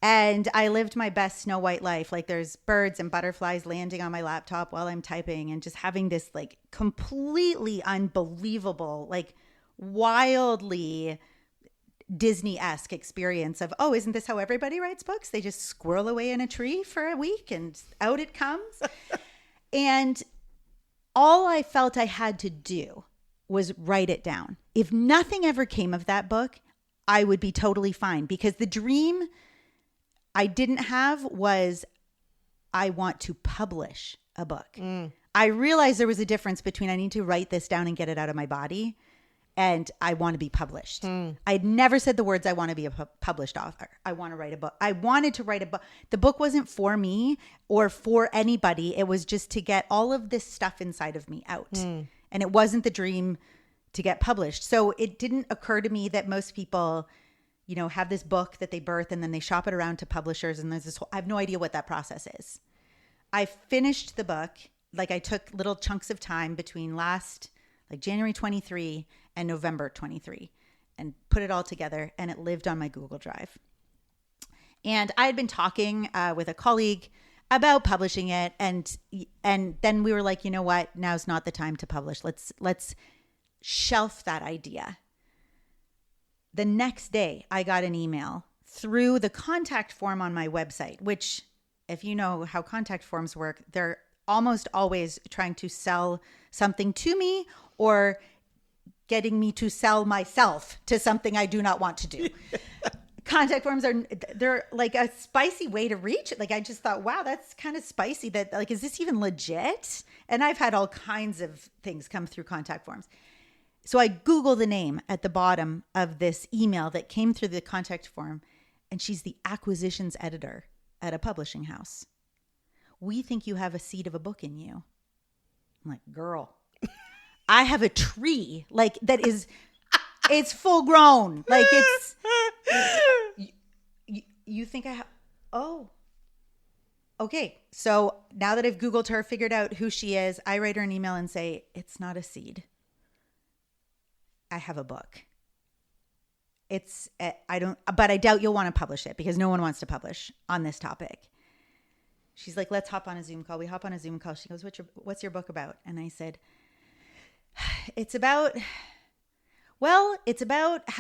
And I lived my best Snow White life. Like, there's birds and butterflies landing on my laptop while I'm typing, and just having this like completely unbelievable, like wildly Disney-esque experience of, oh, isn't this how everybody writes books? They just squirrel away in a tree for a week and out it comes. And all I felt I had to do was write it down. If nothing ever came of that book, I would be totally fine, because the dream I didn't have was, I want to publish a book. I realized there was a difference between I need to write this down and get it out of my body, and I want to be published. I'd never said the words, I want to be a published author. I want to write a book. I wanted to write a book. The book wasn't for me or for anybody. It was just to get all of this stuff inside of me out. And it wasn't the dream to get published. So it didn't occur to me that most people, you know, have this book that they birth and then they shop it around to publishers. And there's this whole, I have no idea what that process is. I finished the book. Like, I took little chunks of time between January 23 and November 23, and put it all together, and it lived on my Google Drive. And I had been talking with a colleague about publishing it, and then we were like, you know what? Now's not the time to publish. Let's shelf that idea. the next day I got an email through the contact form on my website, which, if you know how contact forms work, they're almost always trying to sell something to me or getting me to sell myself to something I do not want to do. Contact forms they're like a spicy way to reach it. Like, I just thought, wow, that's kind of spicy. That, like, is this even legit? And I've had all kinds of things come through contact forms. So I Google the name at the bottom of this email that came through the contact form, and she's the acquisitions editor at a publishing house. We think you have a seed of a book in you. I'm like, girl, I have a tree like that is, it's full grown. Like, it's, you think I have, oh, okay. So now that I've Googled her, figured out who she is, I write her an email and say, it's not a seed. I have a book. But I doubt you'll want to publish it because no one wants to publish on this topic. She's like, let's hop on a Zoom call. We hop on a Zoom call. She goes, what's your book about? And I said, it's about how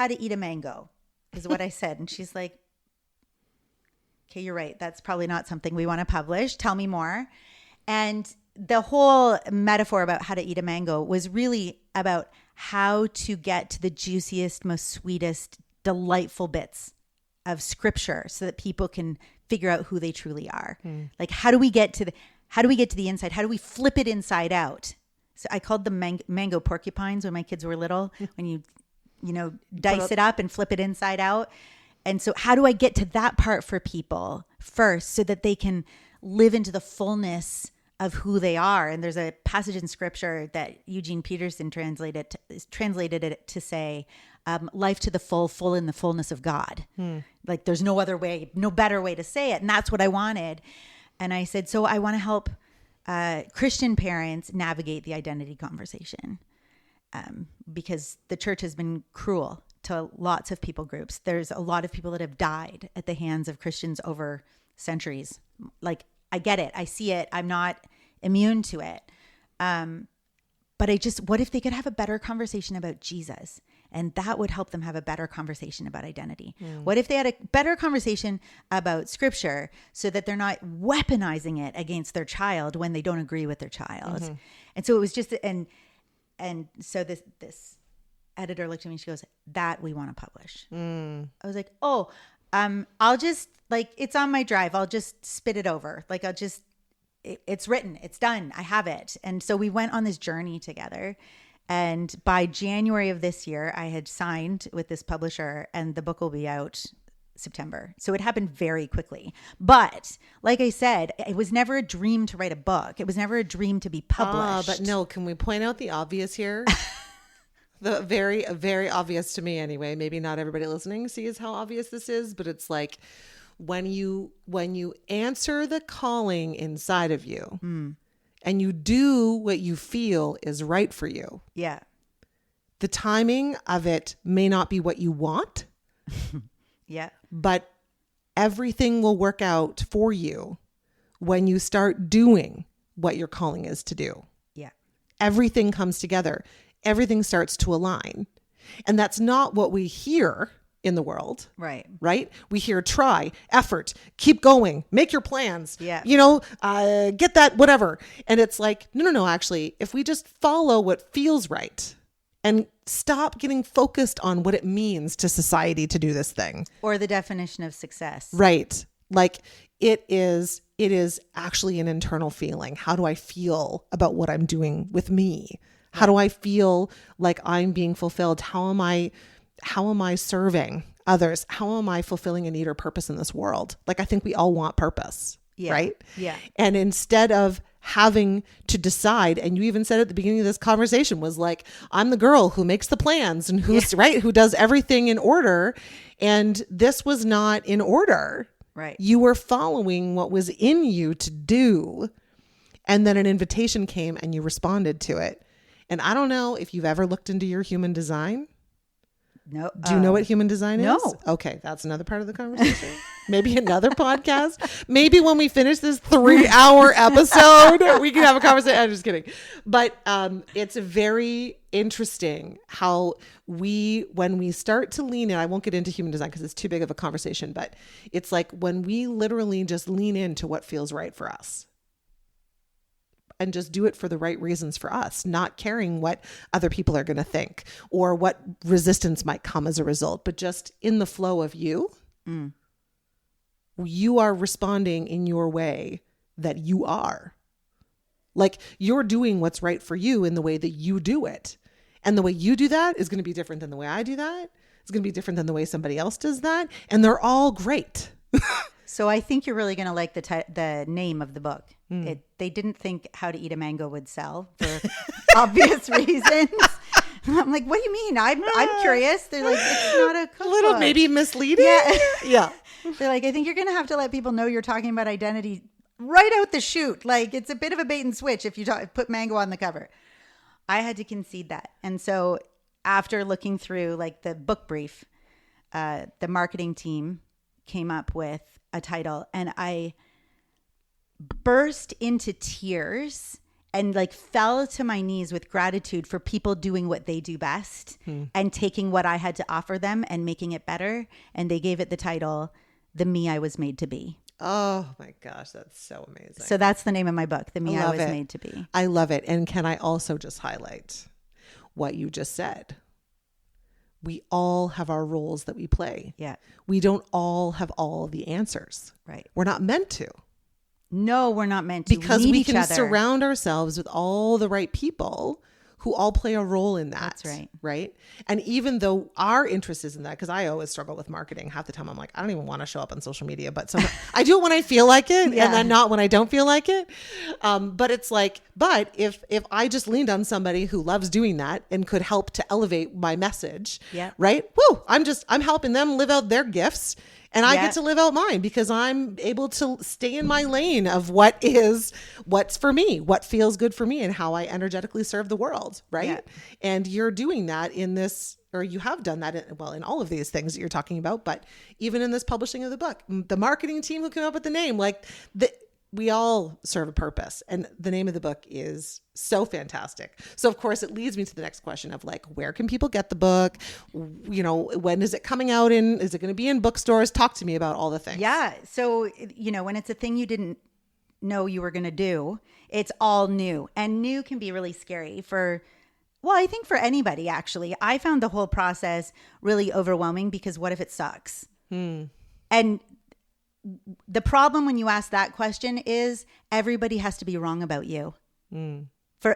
to eat a mango, is what I said. And she's like, okay, you're right. That's probably not something we want to publish. Tell me more. And the whole metaphor about how to eat a mango was really about how to get to the juiciest, most sweetest, delightful bits of scripture so that people can figure out who they truly are. Like, how do we get to the inside? How do we flip it inside out? So I called them mango porcupines when my kids were little, when you dice it up and flip it inside out. And so how do I get to that part for people first so that they can live into the fullness of who they are? And there's a passage in scripture that Eugene Peterson translated it to say, life to the full in the fullness of God. Like, there's no other way, no better way to say it. And that's what I wanted. And I said, so I want to help Christian parents navigate the identity conversation, because the church has been cruel to lots of people groups. There's a lot of people that have died at the hands of Christians over centuries. Like, I get it. I see it. I'm not immune to it. But what if they could have a better conversation about Jesus? And that would help them have a better conversation about identity. What if they had a better conversation about scripture so that they're not weaponizing it against their child when they don't agree with their child? And so it was just, and so this editor looked at me and she goes, that we want to publish. I was like, oh, I'll just, like, it's on my drive. I'll just spit it over. Like, it's written, it's done. I have it. And so we went on this journey together. And by January of this year, I had signed with this publisher and the book will be out September. So it happened very quickly. But like I said, it was never a dream to write a book. It was never a dream to be published. But no, can we point out the obvious here? The very, very obvious to me anyway. Maybe not everybody listening sees how obvious this is, but it's like when you answer the calling inside of you and you do what you feel is right for you. Yeah. The timing of it may not be what you want. Yeah. But everything will work out for you when you start doing what your calling is to do. Yeah. Everything comes together. Everything starts to align. And that's not what we hear in the world. Right? We hear try, effort, keep going, make your plans, get that, whatever. And it's like, no, actually, if we just follow what feels right and stop getting focused on what it means to society to do this thing. Or the definition of success. Right. Like it is actually an internal feeling. How do I feel about what I'm doing with me? How do I feel like I'm being fulfilled? How am I serving others? How am I fulfilling a need or purpose in this world? Like, I think we all want purpose, right? Yeah. And instead of having to decide, and you even said at the beginning of this conversation was like, I'm the girl who makes the plans and who's right, who does everything in order. And this was not in order. Right. You were following what was in you to do. And then an invitation came and you responded to it. And I don't know if you've ever looked into your human design, No. Do you know what human design is? No. Okay, that's another part of the conversation. Maybe another podcast. Maybe when we finish this 3-hour episode, we can have a conversation. I'm just kidding. But it's very interesting how when we start to lean in, I won't get into human design because it's too big of a conversation, but it's like when we literally just lean into what feels right for us. And just do it for the right reasons for us, not caring what other people are going to think or what resistance might come as a result, but just in the flow of you, you are responding in your way that you are. Like you're doing what's right for you in the way that you do it. And the way you do that is going to be different than the way I do that. It's going to be different than the way somebody else does that. And they're all great. So I think you're really going to like the name of the book. They didn't think How to Eat a Mango would sell for obvious reasons. I'm like, what do you mean? I'm curious. They're like, it's not a cookbook. A little maybe misleading. Yeah. They're like, I think you're going to have to let people know you're talking about identity right out the chute. Like it's a bit of a bait and switch if you put mango on the cover. I had to concede that. And so after looking through like the book brief, the marketing team came up with a title and I burst into tears and like fell to my knees with gratitude for people doing what they do best and taking what I had to offer them and making it better. And they gave it the title, The Me I Was Made to Be. Oh my gosh, that's so amazing. So that's the name of my book, The Me I Was Made to Be. I love it. And can I also just highlight what you just said? We all have our roles that we play. Yeah. We don't all have all the answers. Right. We're not meant to. No, we're not meant to. Because we can surround ourselves with all the right people who all play a role in that. That's right. Right. And even though our interest is in that, because I always struggle with marketing. Half the time I'm like, I don't even want to show up on social media, but I do it when I feel like it and then not when I don't feel like it. But it's like, but if I just leaned on somebody who loves doing that and could help to elevate my message, right? Woo, I'm helping them live out their gifts. And I get to live out mine because I'm able to stay in my lane of what's for me, what feels good for me and how I energetically serve the world. Right. Yeah. And you're doing that in this, or you have done that in all of these things that you're talking about, but even in this publishing of the book, the marketing team who came up with the name, we all serve a purpose. And the name of the book is so fantastic. So of course it leads me to the next question of like, where can people get the book? You know, when is it coming out is it going to be in bookstores? Talk to me about all the things. Yeah. So, you know, when it's a thing you didn't know you were going to do, it's all new, and new can be really scary I think for anybody, actually. I found the whole process really overwhelming because what if it sucks? And the problem when you ask that question is everybody has to be wrong about you.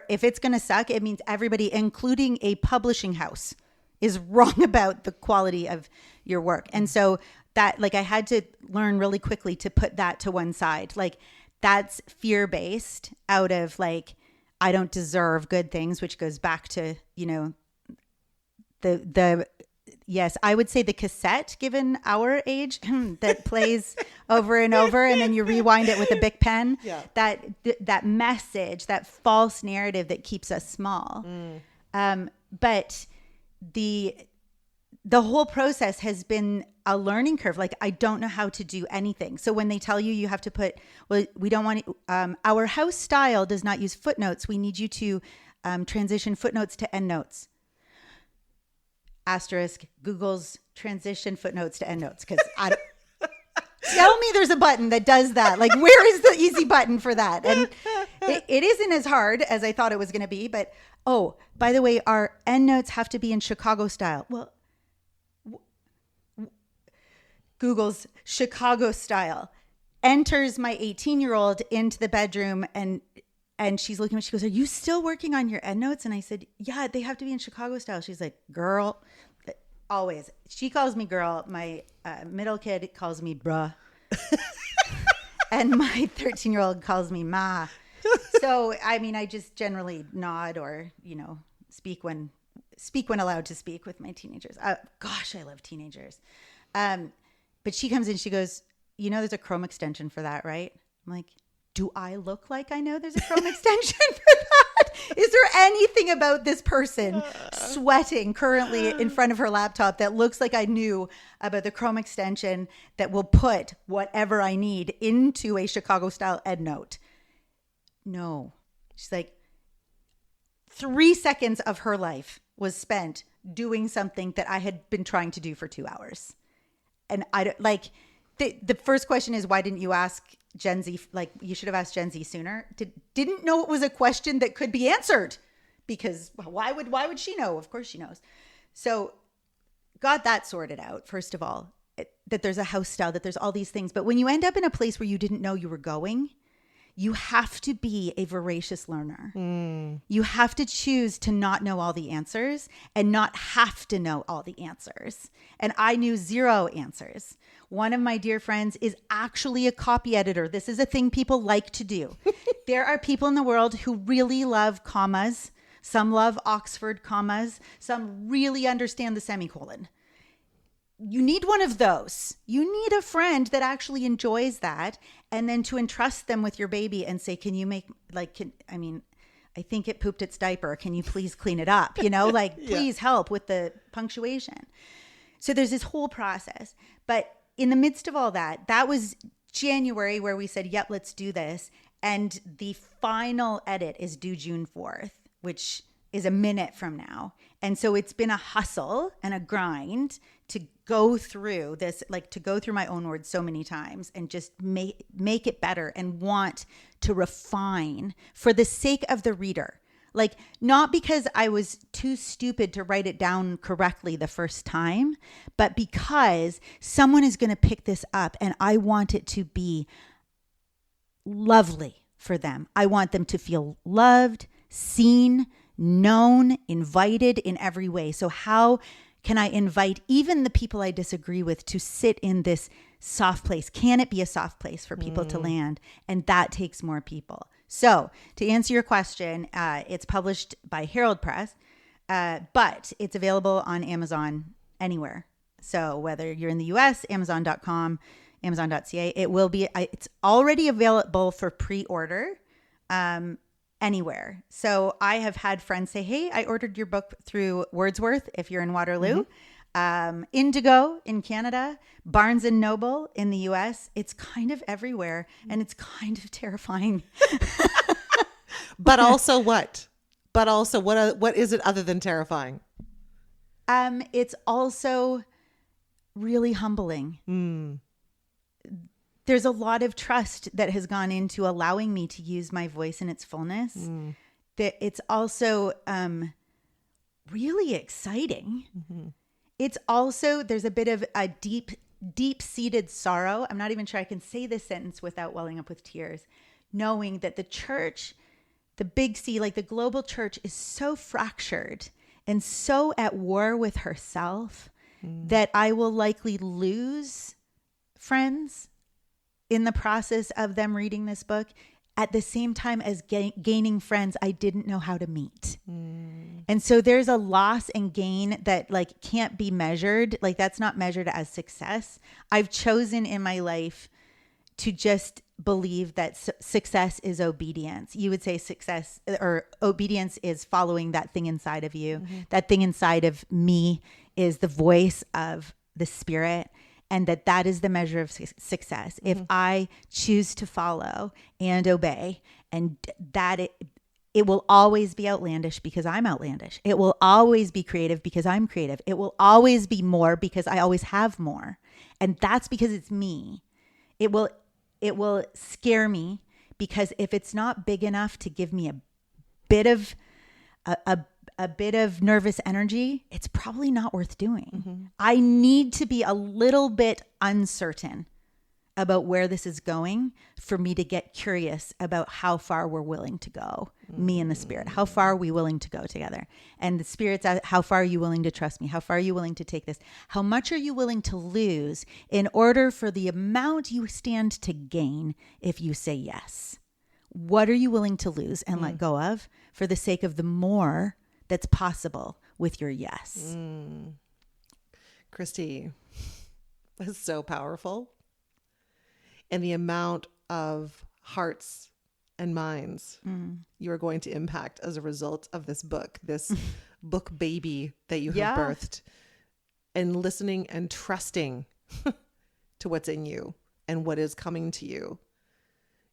If it's going to suck, it means everybody, including a publishing house, is wrong about the quality of your work. And so that, like, I had to learn really quickly to put that to one side. Like, that's fear-based out of like, I don't deserve good things, which goes back to, you know, yes, I would say the cassette, given our age, that plays over and over, and then you rewind it with a Bic pen. Yeah. That message, that false narrative that keeps us small. But the whole process has been a learning curve. Like, I don't know how to do anything. So when they tell you have to put, well, we don't want to, our house style does not use footnotes. We need you to transition footnotes to endnotes. Asterisk, Google's transition footnotes to endnotes. Because tell me there's a button that does that. Like, where is the easy button for that? And it isn't as hard as I thought it was going to be. But, oh, by the way, our endnotes have to be in Chicago style. Well, Google's Chicago style enters my 18-year-old into the bedroom and she's looking at me. She goes, "Are you still working on your endnotes?" And I said, "Yeah, they have to be in Chicago style." She's like, "Girl," always. She calls me girl. My middle kid calls me bruh. And my 13-year-old calls me ma. So, I mean, I just generally nod or, you know, speak when allowed to speak with my teenagers. Gosh, I love teenagers. But she comes in, she goes, "You know, there's a Chrome extension for that, right?" I'm like, do I look like I know there's a Chrome extension for that? Is there anything about this person sweating currently in front of her laptop that looks like I knew about the Chrome extension that will put whatever I need into a Chicago style EndNote? No. She's like, 3 seconds of her life was spent doing something that I had been trying to do for 2 hours. And I don't like, the first question is, why didn't you ask Gen Z? Like, you should have asked Gen Z sooner. Didn't know it was a question that could be answered, because why would she know? Of course she knows. So got that sorted out. First of all, that there's a house style, that there's all these things. But when you end up in a place where you didn't know you were going, you have to be a voracious learner. You have to choose to not know all the answers and not have to know all the answers. And I knew 0 answers. One of my dear friends is actually a copy editor. This is a thing people like to do. There are people in the world who really love commas. Some love Oxford commas. Some really understand the semicolon. You need one of those. You need a friend that actually enjoys that, and then to entrust them with your baby and say, can you make, like, I think it pooped its diaper. Can you please clean it up? Please help with the punctuation. So there's this whole process. But in the midst of all that, that was January where we said, yep, let's do this. And the final edit is due June 4th, which is a minute from now. And so it's been a hustle and a grind to go through this, like to go through my own words so many times and just make it better and want to refine for the sake of the reader. Like, not because I was too stupid to write it down correctly the first time, but because someone is going to pick this up and I want it to be lovely for them. I want them to feel loved, seen, known, invited in every way. So how can I invite even the people I disagree with to sit in this soft place? Can it be a soft place for people to land? And that takes more people. So to answer your question, it's published by Herald Press, but it's available on Amazon anywhere. So whether you're in the US, Amazon.com, Amazon.ca, it's already available for pre-order anywhere. So I have had friends say, hey, I ordered your book through Wordsworth if you're in Waterloo, Indigo in Canada, Barnes & Noble in the US. It's kind of everywhere, and it's kind of terrifying. But also what? What is it other than terrifying? It's also really humbling. There's a lot of trust that has gone into allowing me to use my voice in its fullness. That it's also really exciting. It's also, there's a bit of a deep-seated sorrow. I'm not even sure I can say this sentence without welling up with tears, knowing that the church, the big C, like the global church, is so fractured and so at war with herself that I will likely lose friends in the process of them reading this book, at the same time as gaining friends I didn't know how to meet. And so there's a loss and gain that like can't be measured. Like, that's not measured as success. I've chosen in my life to just believe that success is obedience. You would say success or obedience is following that thing inside of you. That thing inside of me is the voice of the Spirit. And that is the measure of success. If I choose to follow and obey, and that it will always be outlandish because I'm outlandish. It will always be creative because I'm creative. It will always be more because I always have more. And that's because it's me. It will scare me because if it's not big enough to give me a bit of a bit of nervous energy, it's probably not worth doing. I need to be a little bit uncertain about where this is going for me to get curious about how far we're willing to go, me and the Spirit. How far are we willing to go together? And the Spirit's how far are you willing to trust me? How far are you willing to take this? How much are you willing to lose in order for the amount you stand to gain if you say yes? What are you willing to lose and let go of for the sake of the more that's possible with your yes? Christie, that's so powerful. And the amount of hearts and minds you are going to impact as a result of this book, this book baby that you have birthed, and listening and trusting to what's in you and what is coming to you.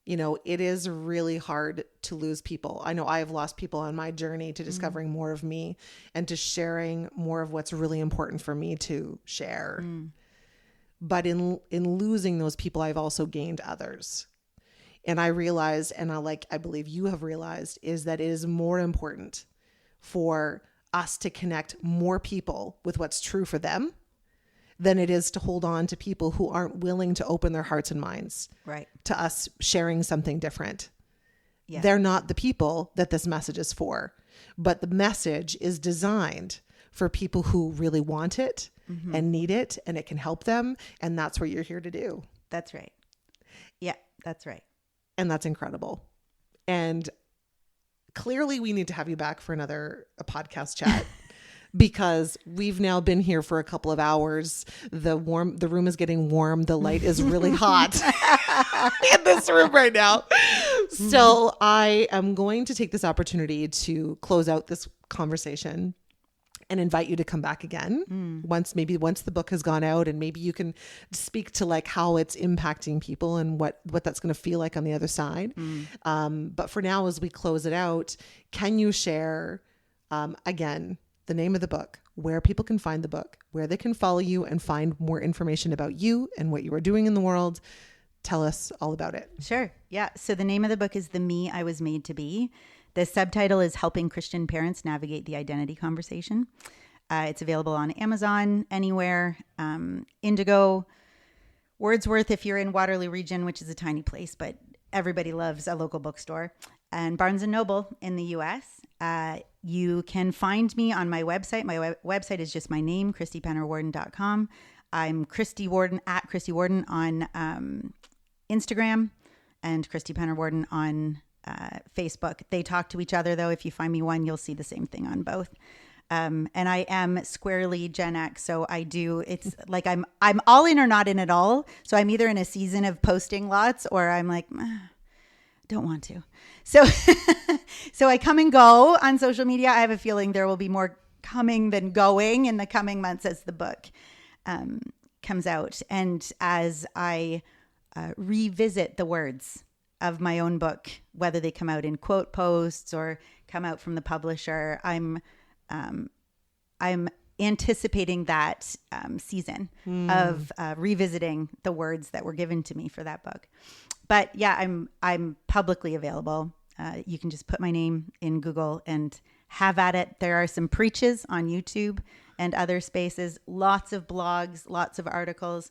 You know, it is really hard to lose people. I know I have lost people on my journey to discovering more of me and to sharing more of what's really important for me to share. But in losing those people, I've also gained others. And I realized, and I believe you have realized, is that it is more important for us to connect more people with what's true for them than it is to hold on to people who aren't willing to open their hearts and minds to us sharing something different. Yeah. They're not the people that this message is for, but the message is designed for people who really want it and need it, and it can help them. And that's what you're here to do. That's right. Yeah, that's right. And that's incredible. And clearly we need to have you back for a podcast chat because we've now been here for a couple of hours. The room is getting warm. The light is really hot in this room right now. So I am going to take this opportunity to close out this conversation and invite you to come back again once the book has gone out, and maybe you can speak to like how it's impacting people and what that's going to feel like on the other side. But for now, as we close it out, can you share again the name of the book, where people can find the book, where they can follow you and find more information about you and what you are doing in the world? Tell us all about it. Sure. Yeah. So the name of the book is The Me I Was Made to Be. The subtitle is Helping Christian Parents Navigate the Identity Conversation. It's available on Amazon, anywhere, Indigo, Wordsworth if you're in Waterloo region, which is a tiny place, but everybody loves a local bookstore, and Barnes & Noble in the U.S. You can find me on my website. My website is just my name, ChristiePennerWorden.com. I'm Christie Worden, at Christie Worden on Instagram, and Christie Penner Worden on Facebook. They talk to each other, though. If you find me one, you'll see the same thing on both. And I am squarely Gen X, so it's like I'm all in or not in at all. So I'm either in a season of posting lots, or I'm like, don't want to. So so I come and go on social media. I have a feeling there will be more coming than going in the coming months as the book comes out, and as I revisit the words of my own book, whether they come out in quote posts or come out from the publisher. I'm anticipating that season of revisiting the words that were given to me for that book. But yeah, I'm publicly available. You can just put my name in Google and have at it. There are some preaches on YouTube and other spaces, lots of blogs, lots of articles,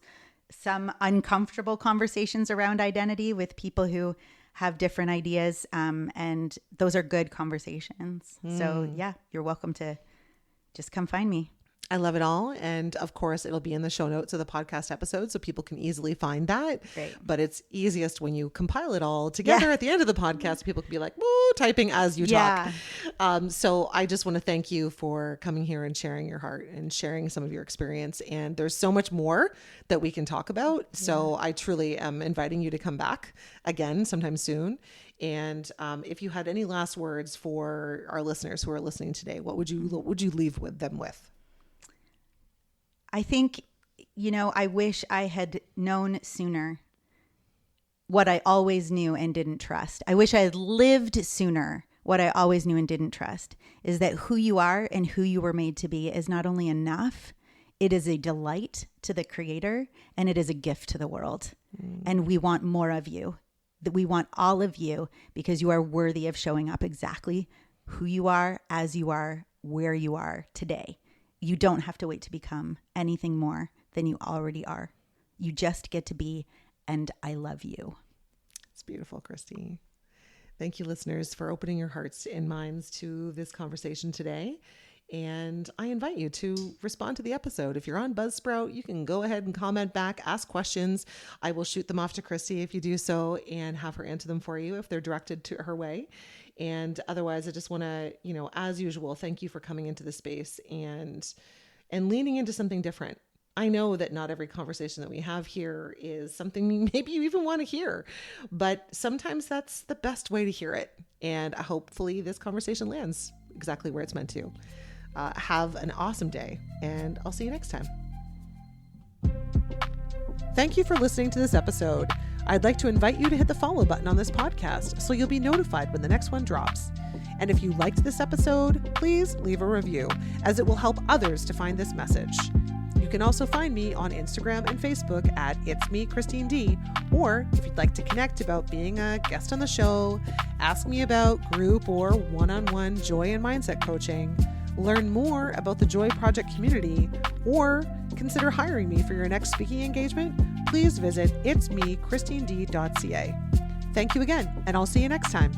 some uncomfortable conversations around identity with people who have different ideas. And those are good conversations. So yeah, you're welcome to just come find me. I love it all. And of course, it'll be in the show notes of the podcast episode so people can easily find that. Great. But it's easiest when you compile it all together at the end of the podcast. People can be like, woo, typing as you talk. So I just want to thank you for coming here and sharing your heart and sharing some of your experience. And there's so much more that we can talk about. So I truly am inviting you to come back again sometime soon. And if you had any last words for our listeners who are listening today, what would you leave with them with? I think, I wish I had known sooner what I always knew and didn't trust. I wish I had lived sooner what I always knew and didn't trust, is that who you are and who you were made to be is not only enough, it is a delight to the Creator, and it is a gift to the world. And we want more of you. That we want all of you, because you are worthy of showing up exactly who you are, as you are, where you are today. You don't have to wait to become anything more than you already are. You just get to be, and I love you. It's beautiful, Christie. Thank you, listeners, for opening your hearts and minds to this conversation today. And I invite you to respond to the episode. If you're on Buzzsprout, you can go ahead and comment back, ask questions. I will shoot them off to Christie if you do so, and have her answer them for you if they're directed to her way. And otherwise, I just want to, as usual, thank you for coming into the space and leaning into something different. I know that not every conversation that we have here is something maybe you even want to hear, but sometimes that's the best way to hear it. And hopefully this conversation lands exactly where it's meant to. Have an awesome day, and I'll see you next time. Thank you for listening to this episode. I'd like to invite you to hit the follow button on this podcast so you'll be notified when the next one drops. And if you liked this episode, please leave a review, as it will help others to find this message. You can also find me on Instagram and Facebook at It's Me, Christine D. Or if you'd like to connect about being a guest on the show, ask me about group or one-on-one joy and mindset coaching, learn more about the Joy Project community, or consider hiring me for your next speaking engagement, please visit itsmechristined.ca. Thank you again, and I'll see you next time.